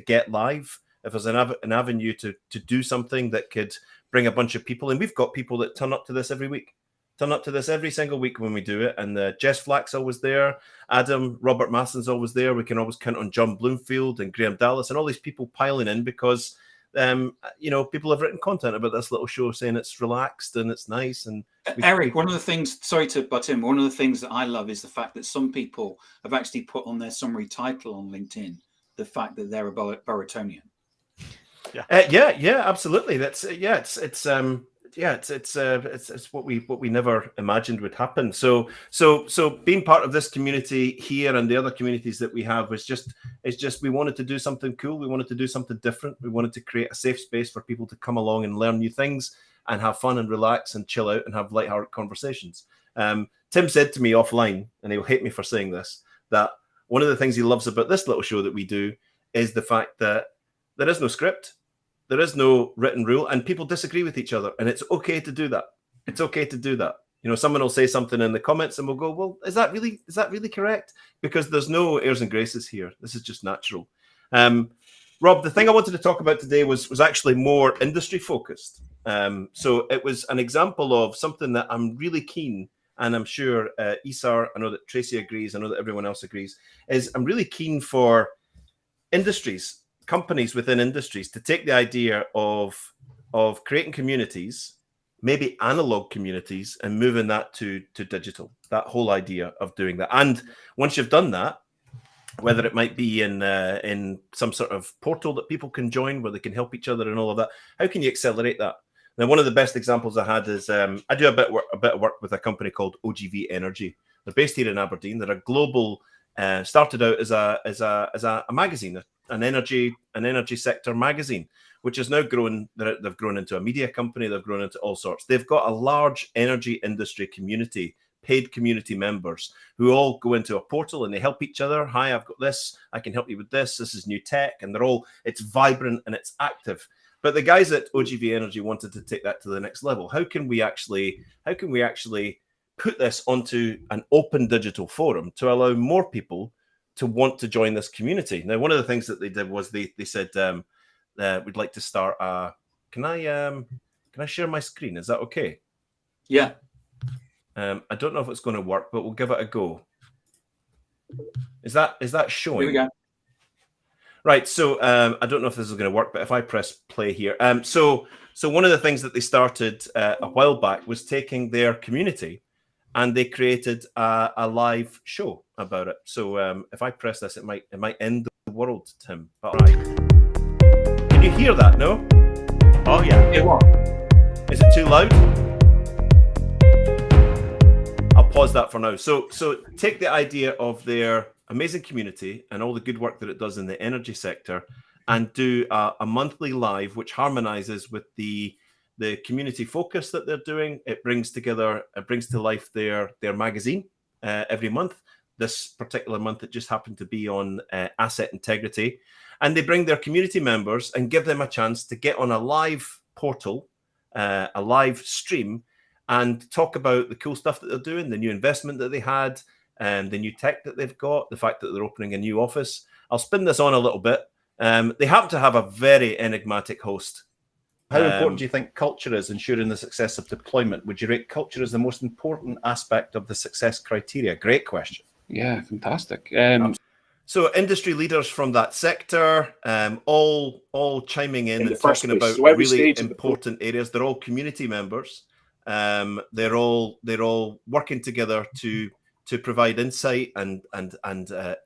get live, if there's an avenue to do something that could bring a bunch of people, and we've got people that turn up to this every single week when we do it, and Jess Flack's always there, Robert Masson's always there. We can always count on John Bloomfield and Graham Dallas and all these people piling in because people have written content about this little show saying it's relaxed and it's nice. And Eric, one of the things, sorry to butt in, one of the things that I love is the fact that some people have actually put on their summary title on LinkedIn the fact that they're a Burritonian. Yeah, absolutely. That's it's what we never imagined would happen. So being part of this community here and the other communities that we have was just we wanted to do something cool. We wanted to do something different. We wanted to create a safe space for people to come along and learn new things and have fun and relax and chill out and have lighthearted conversations. Tim said to me offline, and he'll hate me for saying this, that one of the things he loves about this little show that we do is the fact that there is no script. There is no written rule, and people disagree with each other, and it's okay to do that. It's okay to do that. Someone will say something in the comments, and we'll go, "Well, is that really correct?" Because there's no airs and graces here. This is just natural. Rob, the thing I wanted to talk about today was actually more industry focused. So it was an example of something that I'm really keen, and I'm sure Isar, I know that Tracy agrees, I know that everyone else agrees, is I'm really keen for industries, companies within industries, to take the idea of creating communities, maybe analog communities, and moving that to digital. That whole idea of doing that, and once you've done that, whether it might be in some sort of portal that people can join where they can help each other and all of that, how can you accelerate that? Now, one of the best examples I had is I do a bit of work with a company called OGV Energy. They're based here in Aberdeen. They're a global. Started out as a magazine, an energy sector magazine, which has now grown. They've grown into a media company. They've grown into all sorts. They've got a large energy industry community, paid community members who all go into a portal and they help each other. Hi, I've got this. I can help you with this. This is new tech, and it's vibrant and it's active. But the guys at OGV Energy wanted to take that to the next level. How can we actually put this onto an open digital forum to allow more people to want to join this community? Now, one of the things that they did was they said, we'd like to start can I share my screen? Is that okay? Yeah. I don't know if it's going to work, but we'll give it a go. Is that showing? Here we go. Right. So I don't know if this is going to work, but if I press play here. So one of the things that they started a while back was taking their community, and they created a live show about it. So if I press this, it might end the world, Tim. But right. Can you hear that? No? Oh yeah. Is it too loud? I'll pause that for now. So take the idea of their amazing community and all the good work that it does in the energy sector, and do a monthly live which harmonizes with the community focus that they're doing. It brings to life their magazine every month. This particular month, it just happened to be on asset integrity, and they bring their community members and give them a chance to get on a live portal, a live stream, and talk about the cool stuff that they're doing, the new investment that they had, and the new tech that they've got, the fact that they're opening a new office. I'll spin this on a little bit. They happen to have a very enigmatic host. How important do you think culture is ensuring the success of deployment? Would you rate culture as the most important aspect of the success criteria? Great question. Yeah, fantastic. So industry leaders from that sector, all chiming in and first talking place, about so every really stage of the important areas. They're all community members. They're all working together to provide insight and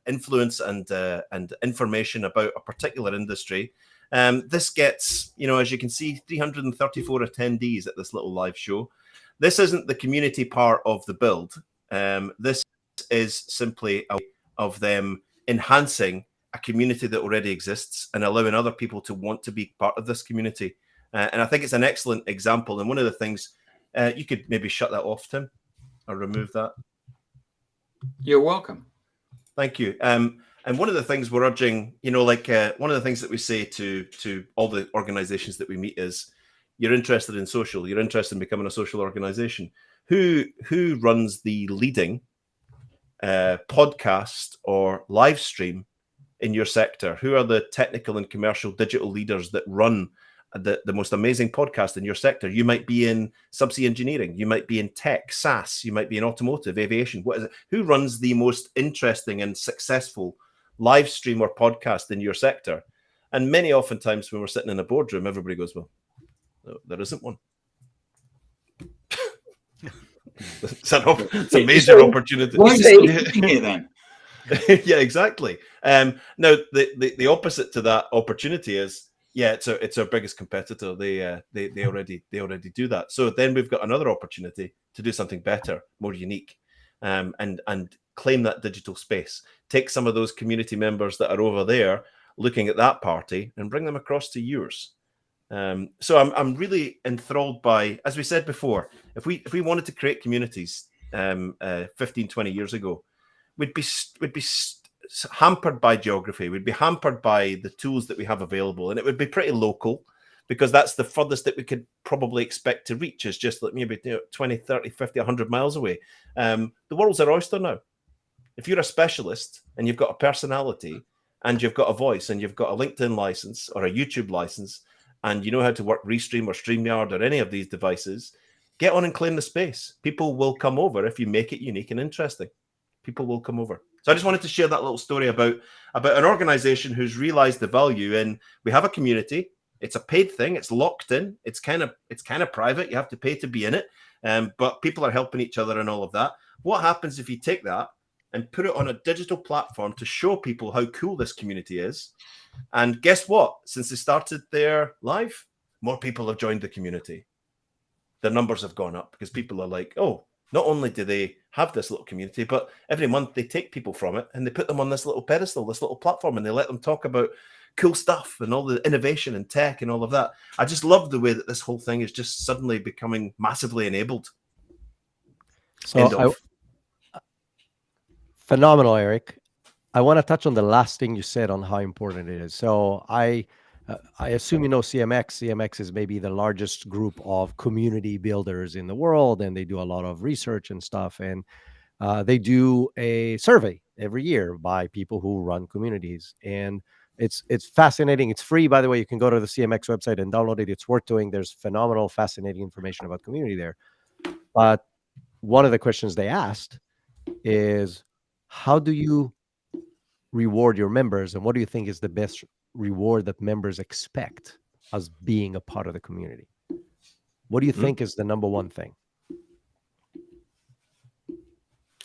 influence and information about a particular industry. This gets, as you can see, 334 attendees at this little live show. This isn't the community part of the build. This is simply a way of them enhancing a community that already exists and allowing other people to want to be part of this community. And I think it's an excellent example. And one of the things, you could maybe shut that off, Tim, or remove that. You're welcome. Thank you. And one of the things we're urging, one of the things that we say to all the organizations that we meet is, you're interested in social, you're interested in becoming a social organization. Who runs the leading podcast or live stream in your sector? Who are the technical and commercial digital leaders that run the most amazing podcast in your sector? You might be in subsea engineering, you might be in tech, SaaS, you might be in automotive, aviation. What is it? Who runs the most interesting and successful live stream or podcast in your sector? And many oftentimes when we're sitting in a boardroom, everybody goes, well, no, there isn't one. It's a major opportunity. Why are you sitting here then? Yeah, exactly. Now, the opposite to that opportunity is, it's our biggest competitor. They already do that. So then we've got another opportunity to do something better, more unique, and claim that digital space. Take some of those community members that are over there looking at that party and bring them across to yours. So I'm really enthralled by, as we said before, if we wanted to create communities 15, 20 years ago, we'd be hampered by geography. We'd be hampered by the tools that we have available, and it would be pretty local, because that's the furthest that we could probably expect to reach, is just like maybe 20, 30, 50, 100 miles away. The world's our oyster now. If you're a specialist and you've got a personality and you've got a voice and you've got a LinkedIn license or a YouTube license, and you know how to work Restream or StreamYard or any of these devices, get on and claim the space. People will come over if you make it unique and interesting. People will come over. So I just wanted to share that little story about an organization who's realized the value in, we have a community. It's a paid thing. It's locked in. It's kind of private. You have to pay to be in it. But people are helping each other and all of that. What happens if you take that and put it on a digital platform to show people how cool this community is? And guess what? Since they started their live, more people have joined the community. The numbers have gone up because people are like, oh, not only do they have this little community, but every month they take people from it and they put them on this little pedestal, this little platform, and they let them talk about cool stuff and all the innovation and tech and all of that. I just love the way that this whole thing is just suddenly becoming massively enabled. So phenomenal, Eric. I want to touch on the last thing you said on how important it is. So I assume you know CMX. CMX is maybe the largest group of community builders in the world, and they do a lot of research and stuff. And they do a survey every year by people who run communities. And it's fascinating. It's free, by the way. You can go to the CMX website and download it. It's worth doing. There's phenomenal, fascinating information about community there. But one of the questions they asked is, how do you reward your members, and what do you think is the best reward that members expect as being a part of the community? What do you think is the number one thing?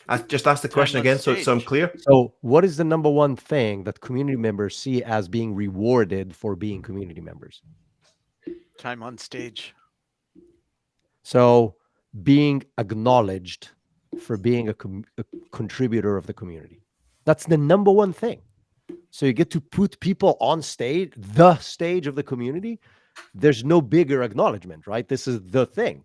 I just asked the question again so I'm clear. So what is the number one thing that community members see as being rewarded for being community members? Time on stage. So being acknowledged for being a contributor of the community. That's the number one thing. So you get to put people on stage, the stage of the community. There's no bigger acknowledgement, right? This is the thing.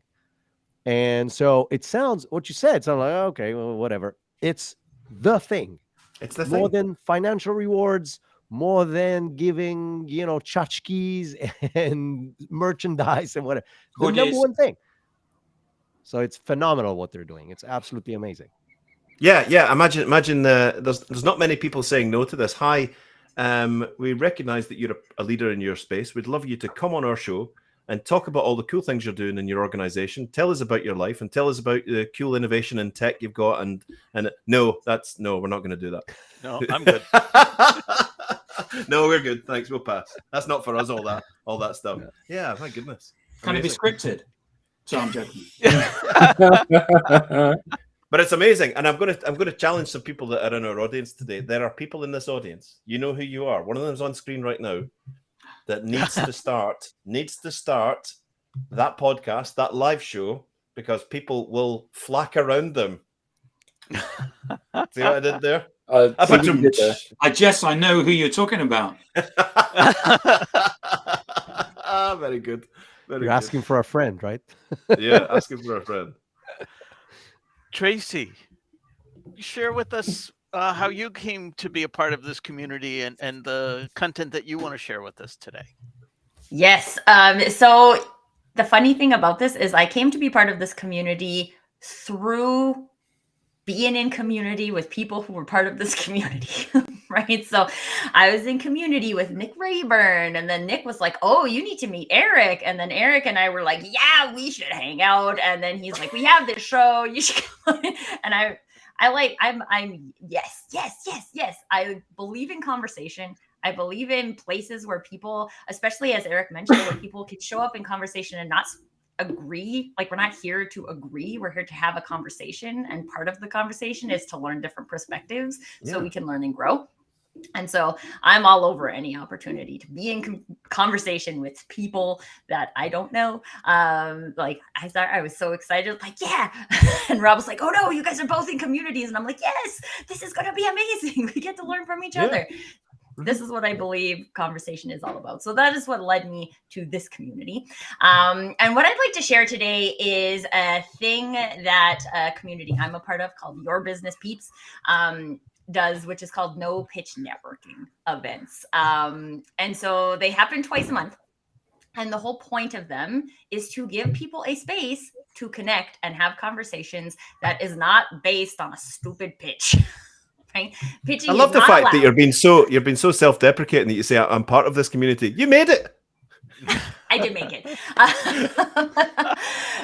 And so it sounds, what you said sounds like, okay, well, whatever. It's the thing. It's the more thing. than financial rewards, more than giving, tchotchkes and merchandise and whatever. The number one thing. So it's phenomenal what they're doing. It's absolutely amazing. Yeah. Imagine there's not many people saying no to this. Hi, we recognize that you're a leader in your space. We'd love you to come on our show and talk about all the cool things you're doing in your organization. Tell us about your life and tell us about the cool innovation and tech you've got. And no, we're not going to do that. No, I'm good. No, we're good. Thanks. We'll pass. That's not for us. All that stuff. Yeah, my goodness. Can it be scripted? So I'm joking. But it's amazing, and I'm going to challenge some people that are in our audience today. There are people in this audience. You know who you are. One of them is on screen right now. That needs to start that podcast, that live show, because people will flack around them. See what I did there? I know who you're talking about. Very good. You're asking for a friend, right? Yeah, asking for a friend. Tracy, share with us how you came to be a part of this community and the content that you want to share with us today. Yes. So the funny thing about this is I came to be part of this community through being in community with people who were part of this community, right? So I was in community with Nick Rayburn, and then Nick was like, oh, you need to meet Eric. And then Eric and I were like, yeah, we should hang out. And then he's like, we have this show, you should come. And I'm yes. I believe in conversation. I believe in places where people, especially as Eric mentioned, where people can show up in conversation and not agree. Like, we're not here to agree. We're here to have a conversation. And part of the conversation is to learn different perspectives so we can learn and grow. And so I'm all over any opportunity to be in conversation with people that I don't know. Like, I was so excited, like, yeah. And Rob was like, oh no, you guys are both in communities. And I'm like, yes, this is going to be amazing. We get to learn from each other. This is what I believe conversation is all about. So that is what led me to this community. And what I'd like to share today is a thing that a community I'm a part of called Your Business Peeps does, which is called no pitch networking events. And so they happen twice a month. And the whole point of them is to give people a space to connect and have conversations that is not based on a stupid pitch. Right? Pitching. I love the fact that you're being so self-deprecating that you say, I'm part of this community. You made it. I did make it.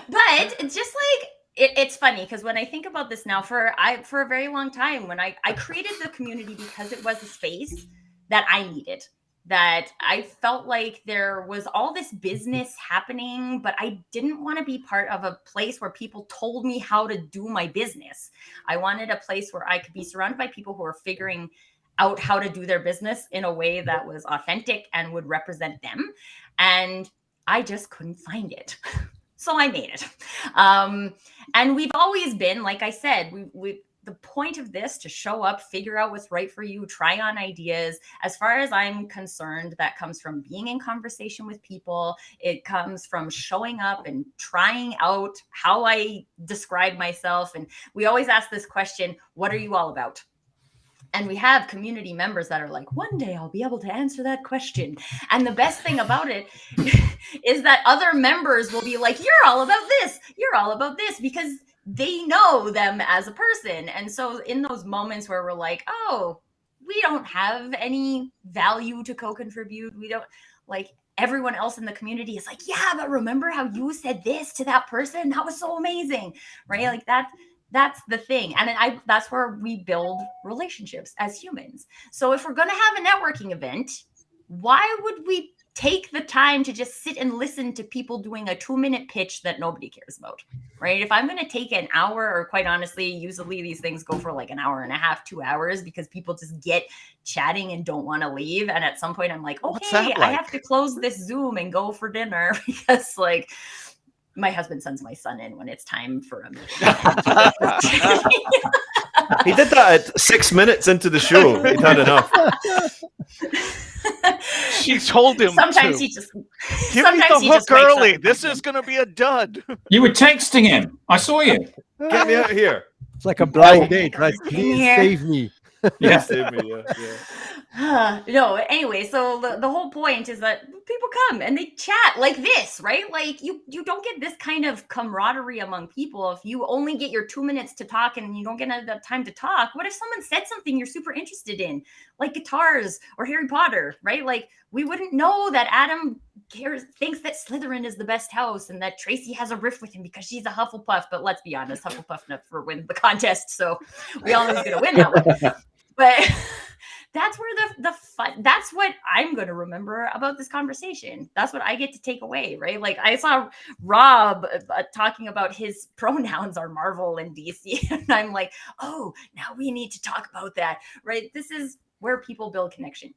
But it's just like, it's funny because when I think about this now, for a very long time, when I created the community because it was a space that I needed, that I felt like there was all this business happening, but I didn't want to be part of a place where people told me how to do my business. I wanted a place where I could be surrounded by people who are figuring out how to do their business in a way that was authentic and would represent them. And I just couldn't find it. So I made it. And we've always been, like I said, the point of this to show up, figure out what's right for you, try on ideas. As far as I'm concerned, that comes from being in conversation with people. It comes from showing up and trying out how I describe myself. And we always ask this question, what are you all about? And we have community members that are like, one day I'll be able to answer that question. And the best thing about it is that other members will be like, you're all about this. You're all about this, because they know them as a person. And so in those moments where we're like, oh, we don't have any value to co-contribute. We don't, like, everyone else in the community is like, yeah, but remember how you said this to that person? That was so amazing, right? Like that's the thing. And that's where we build relationships as humans. So if we're going to have a networking event, why would we take the time to just sit and listen to people doing a 2-minute pitch that nobody cares about, right? If I'm going to take an hour, or quite honestly, usually these things go for like an hour and a half, 2 hours, because people just get chatting and don't want to leave. And at some point I'm like, okay, I have to close this Zoom and go for dinner, because like my husband sends my son in when it's time for a meeting. He did that at 6 minutes into the show. He'd had enough. She told him sometimes to. he just give me the hook early. This is going to be a dud. You were texting him. I saw you. Get me out of here. It's like a blind date, right? Please save me. Yeah, save me. Yeah. No, anyway, so the whole point is that people come and they chat like this, right? Like you don't get this kind of camaraderie among people if you only get your 2 minutes to talk and you don't get enough time to talk. What if someone said something you're super interested in, like guitars or Harry Potter, right? Like we wouldn't know that Adam thinks that Slytherin is the best house and that Tracy has a rift with him because she's a Hufflepuff. But let's be honest, Hufflepuff never wins the contest, so we all know who's going to win that one. But that's where the fun, that's what I'm going to remember about this conversation. That's what I get to take away, right? Like I saw Rob talking about his pronouns are Marvel and DC. And I'm like, oh, now we need to talk about that, right? This is where people build connection,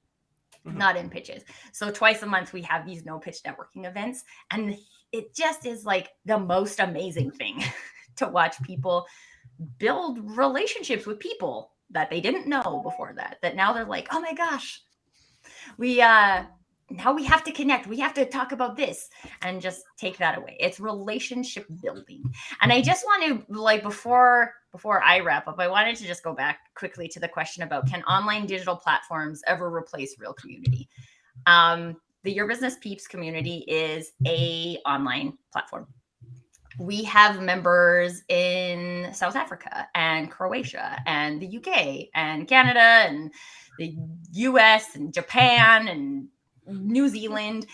not in pitches. So twice a month, we have these no pitch networking events. And it just is like the most amazing thing to watch people build relationships with people that they didn't know before that now they're like, oh my gosh, now we have to connect. We have to talk about this and just take that away. It's relationship building. And I just want to, like, before I wrap up, I wanted to just go back quickly to the question about, can online digital platforms ever replace real community? The Your Business Peeps community is a online platform. We have members in South Africa and Croatia and the UK and Canada and the US and Japan and New Zealand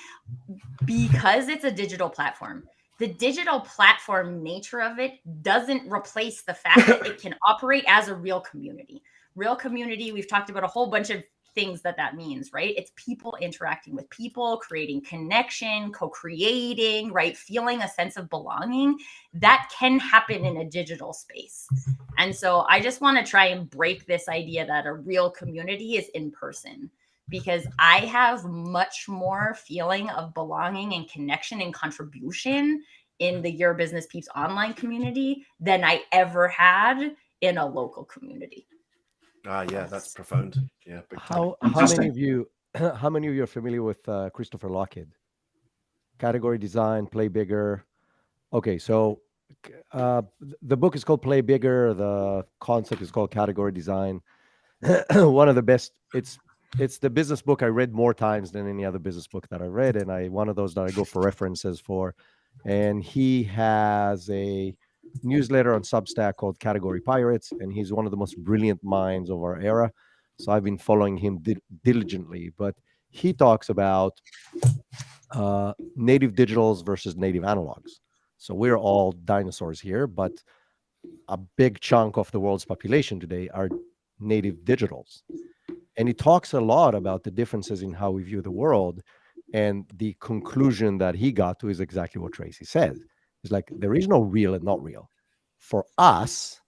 because it's a digital platform. The digital platform nature of it doesn't replace the fact that it can operate as a real community. Real community, we've talked about a whole bunch of things that means, right? It's people interacting with people, creating connection, co-creating, right? Feeling a sense of belonging. That can happen in a digital space. And so I just want to try and break this idea that a real community is in person, because I have much more feeling of belonging and connection and contribution in the Your Business Peeps online community than I ever had in a local community. Yeah, that's profound. Yeah. How many of you are familiar with Christopher Lockheed? Category design, play bigger. Okay, so the book is called Play Bigger. The concept is called category design. One of the best. It's the business book I read more times than any other business book that I read, and one of those that I go for references for. And he has a newsletter on Substack called Category Pirates, and he's one of the most brilliant minds of our era. So I've been following him diligently. But he talks about native digitals versus native analogs. So we're all dinosaurs here, but a big chunk of the world's population today are native digitals. And he talks a lot about the differences in how we view the world. And the conclusion that he got to is exactly what Tracy said. It's like, there is no real and not real. For us,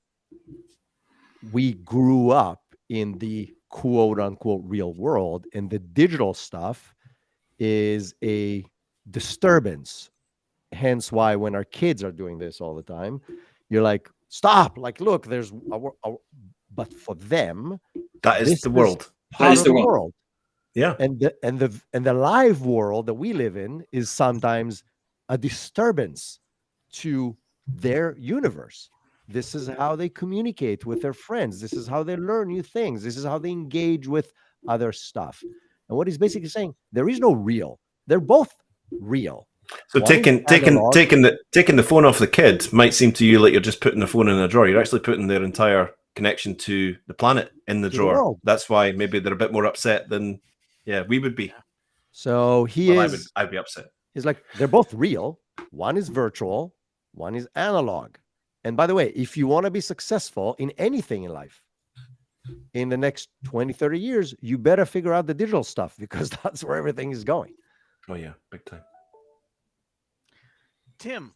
we grew up in the quote unquote real world, and the digital stuff is a disturbance. Hence why when our kids are doing this all the time, you're like, stop, like, look, there's but for them, that is the world. That is the world. Yeah. And the live world that we live in is sometimes a disturbance to their universe. This is how they communicate with their friends. This is how they learn new things. This is how they engage with other stuff. And what he's basically saying, there is no real. They're both real. So taking the phone off the kid might seem to you like you're just putting the phone in a drawer. You're actually putting their entire connection to the planet in the drawer. That's why maybe they're a bit more upset than we would be. So I'd be upset. He's like, they're both real. One is virtual, one is analog. And by the way, if you want to be successful in anything in life in the next 20, 30 years, you better figure out the digital stuff, because that's where everything is going. Oh yeah, big time. Tim,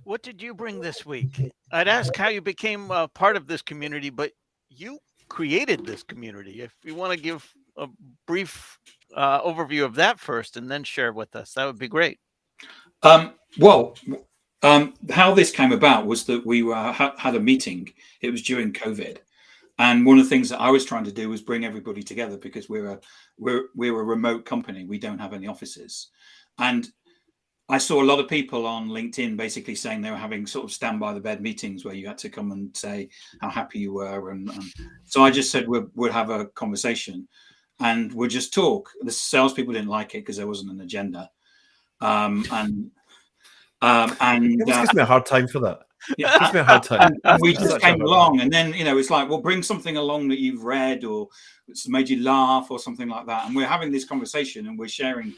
what did you bring this week? I'd ask how you became part of this community, but you created this community. If you want to give a brief overview of that first and then share with us, that would be great. How this came about was that we had a meeting. It was during COVID. And one of the things that I was trying to do was bring everybody together, because we're a remote company. We don't have any offices. And I saw a lot of people on LinkedIn basically saying they were having sort of stand by the bed meetings where you had to come and say how happy you were. And so I just said, we'll have a conversation and we'll just talk. The salespeople didn't like it because there wasn't an agenda. It gives me a hard time for that. Yeah, it gives me a hard time. And we just came along, and then it's like, well, bring something along that you've read or it's made you laugh or something like that. And we're having this conversation and we're sharing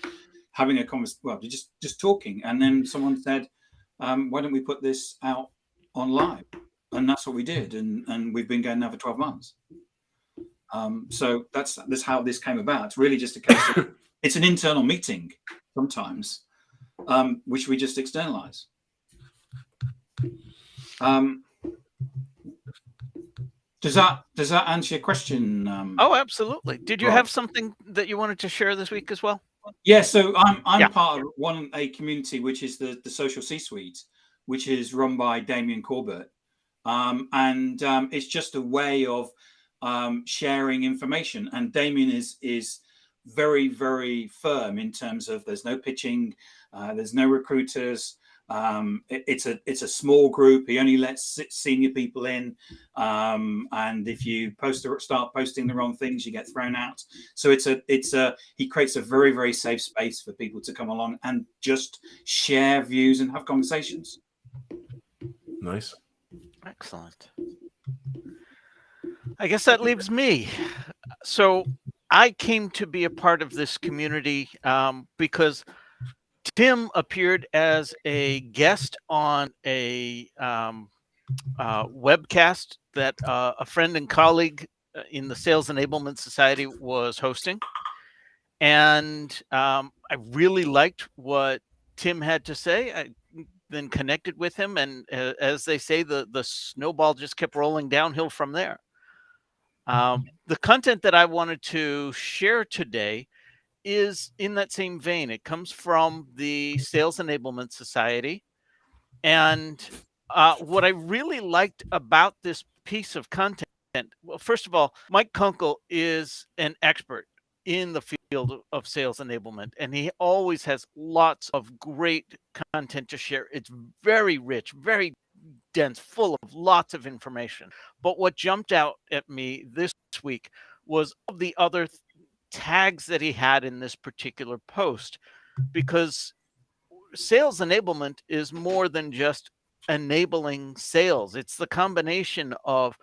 having a conversation, well, just talking, and then someone said, why don't we put this out online? And that's what we did, and we've been going now for 12 months. So that's how this came about. It's really just a case of, it's an internal meeting sometimes, which we just externalize. Does that answer your question? Oh, absolutely. Did you Rob? have something that you wanted to share this week as well? Yeah, so I'm Yeah. part of a community which is the Social C-Suite, which is run by Damien Corbett, and it's just a way of sharing information. And Damien is very, very firm in terms of there's no pitching, there's no recruiters. It's a small group. He only lets senior people in, and if you start posting the wrong things, you get thrown out. So he creates a very, very safe space for people to come along and just share views and have conversations. Nice. Excellent. I guess that leaves me. So I came to be a part of this community because Tim appeared as a guest on a webcast that a friend and colleague in the Sales Enablement Society was hosting. And I really liked what Tim had to say. I then connected with him. And as they say, the snowball just kept rolling downhill from there. The content that I wanted to share today is in that same vein. It comes from the Sales Enablement Society. And what I really liked about this piece of content, well, first of all, Mike Kunkel is an expert in the field of sales enablement, and he always has lots of great content to share. It's very rich, very dense, full of lots of information. But what jumped out at me this week was the other tags that he had in this particular post, because sales enablement is more than just enabling sales. It's the combination of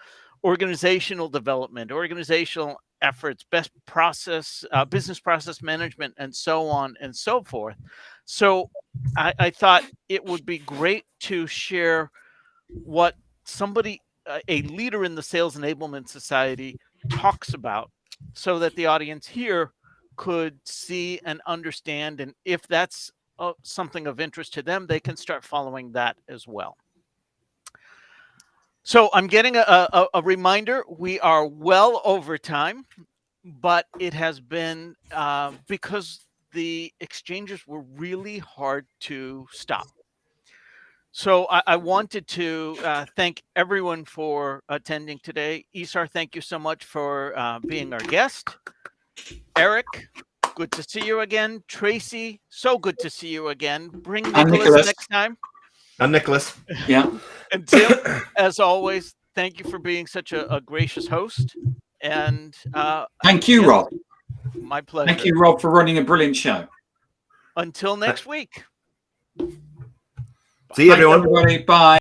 organizational development, organizational efforts, best process, business process management, and so on and so forth. So I thought it would be great to share what somebody, a leader in the Sales Enablement Society, talks about, so that the audience here could see and understand, and if that's something of interest to them, they can start following that as well. So I'm getting a reminder. We are well over time, but it has been because the exchanges were really hard to stop. So I wanted to thank everyone for attending today. Isar, thank you so much for being our guest. Eric, good to see you again. Tracy, so good to see you again. Bring Nicholas next time. And Nicholas. Yeah. And Tim, as always, thank you for being such a gracious host. And thank you, Rob. My pleasure. Thank you, Rob, for running a brilliant show. Until next week. See you, everyone. Everybody. Bye.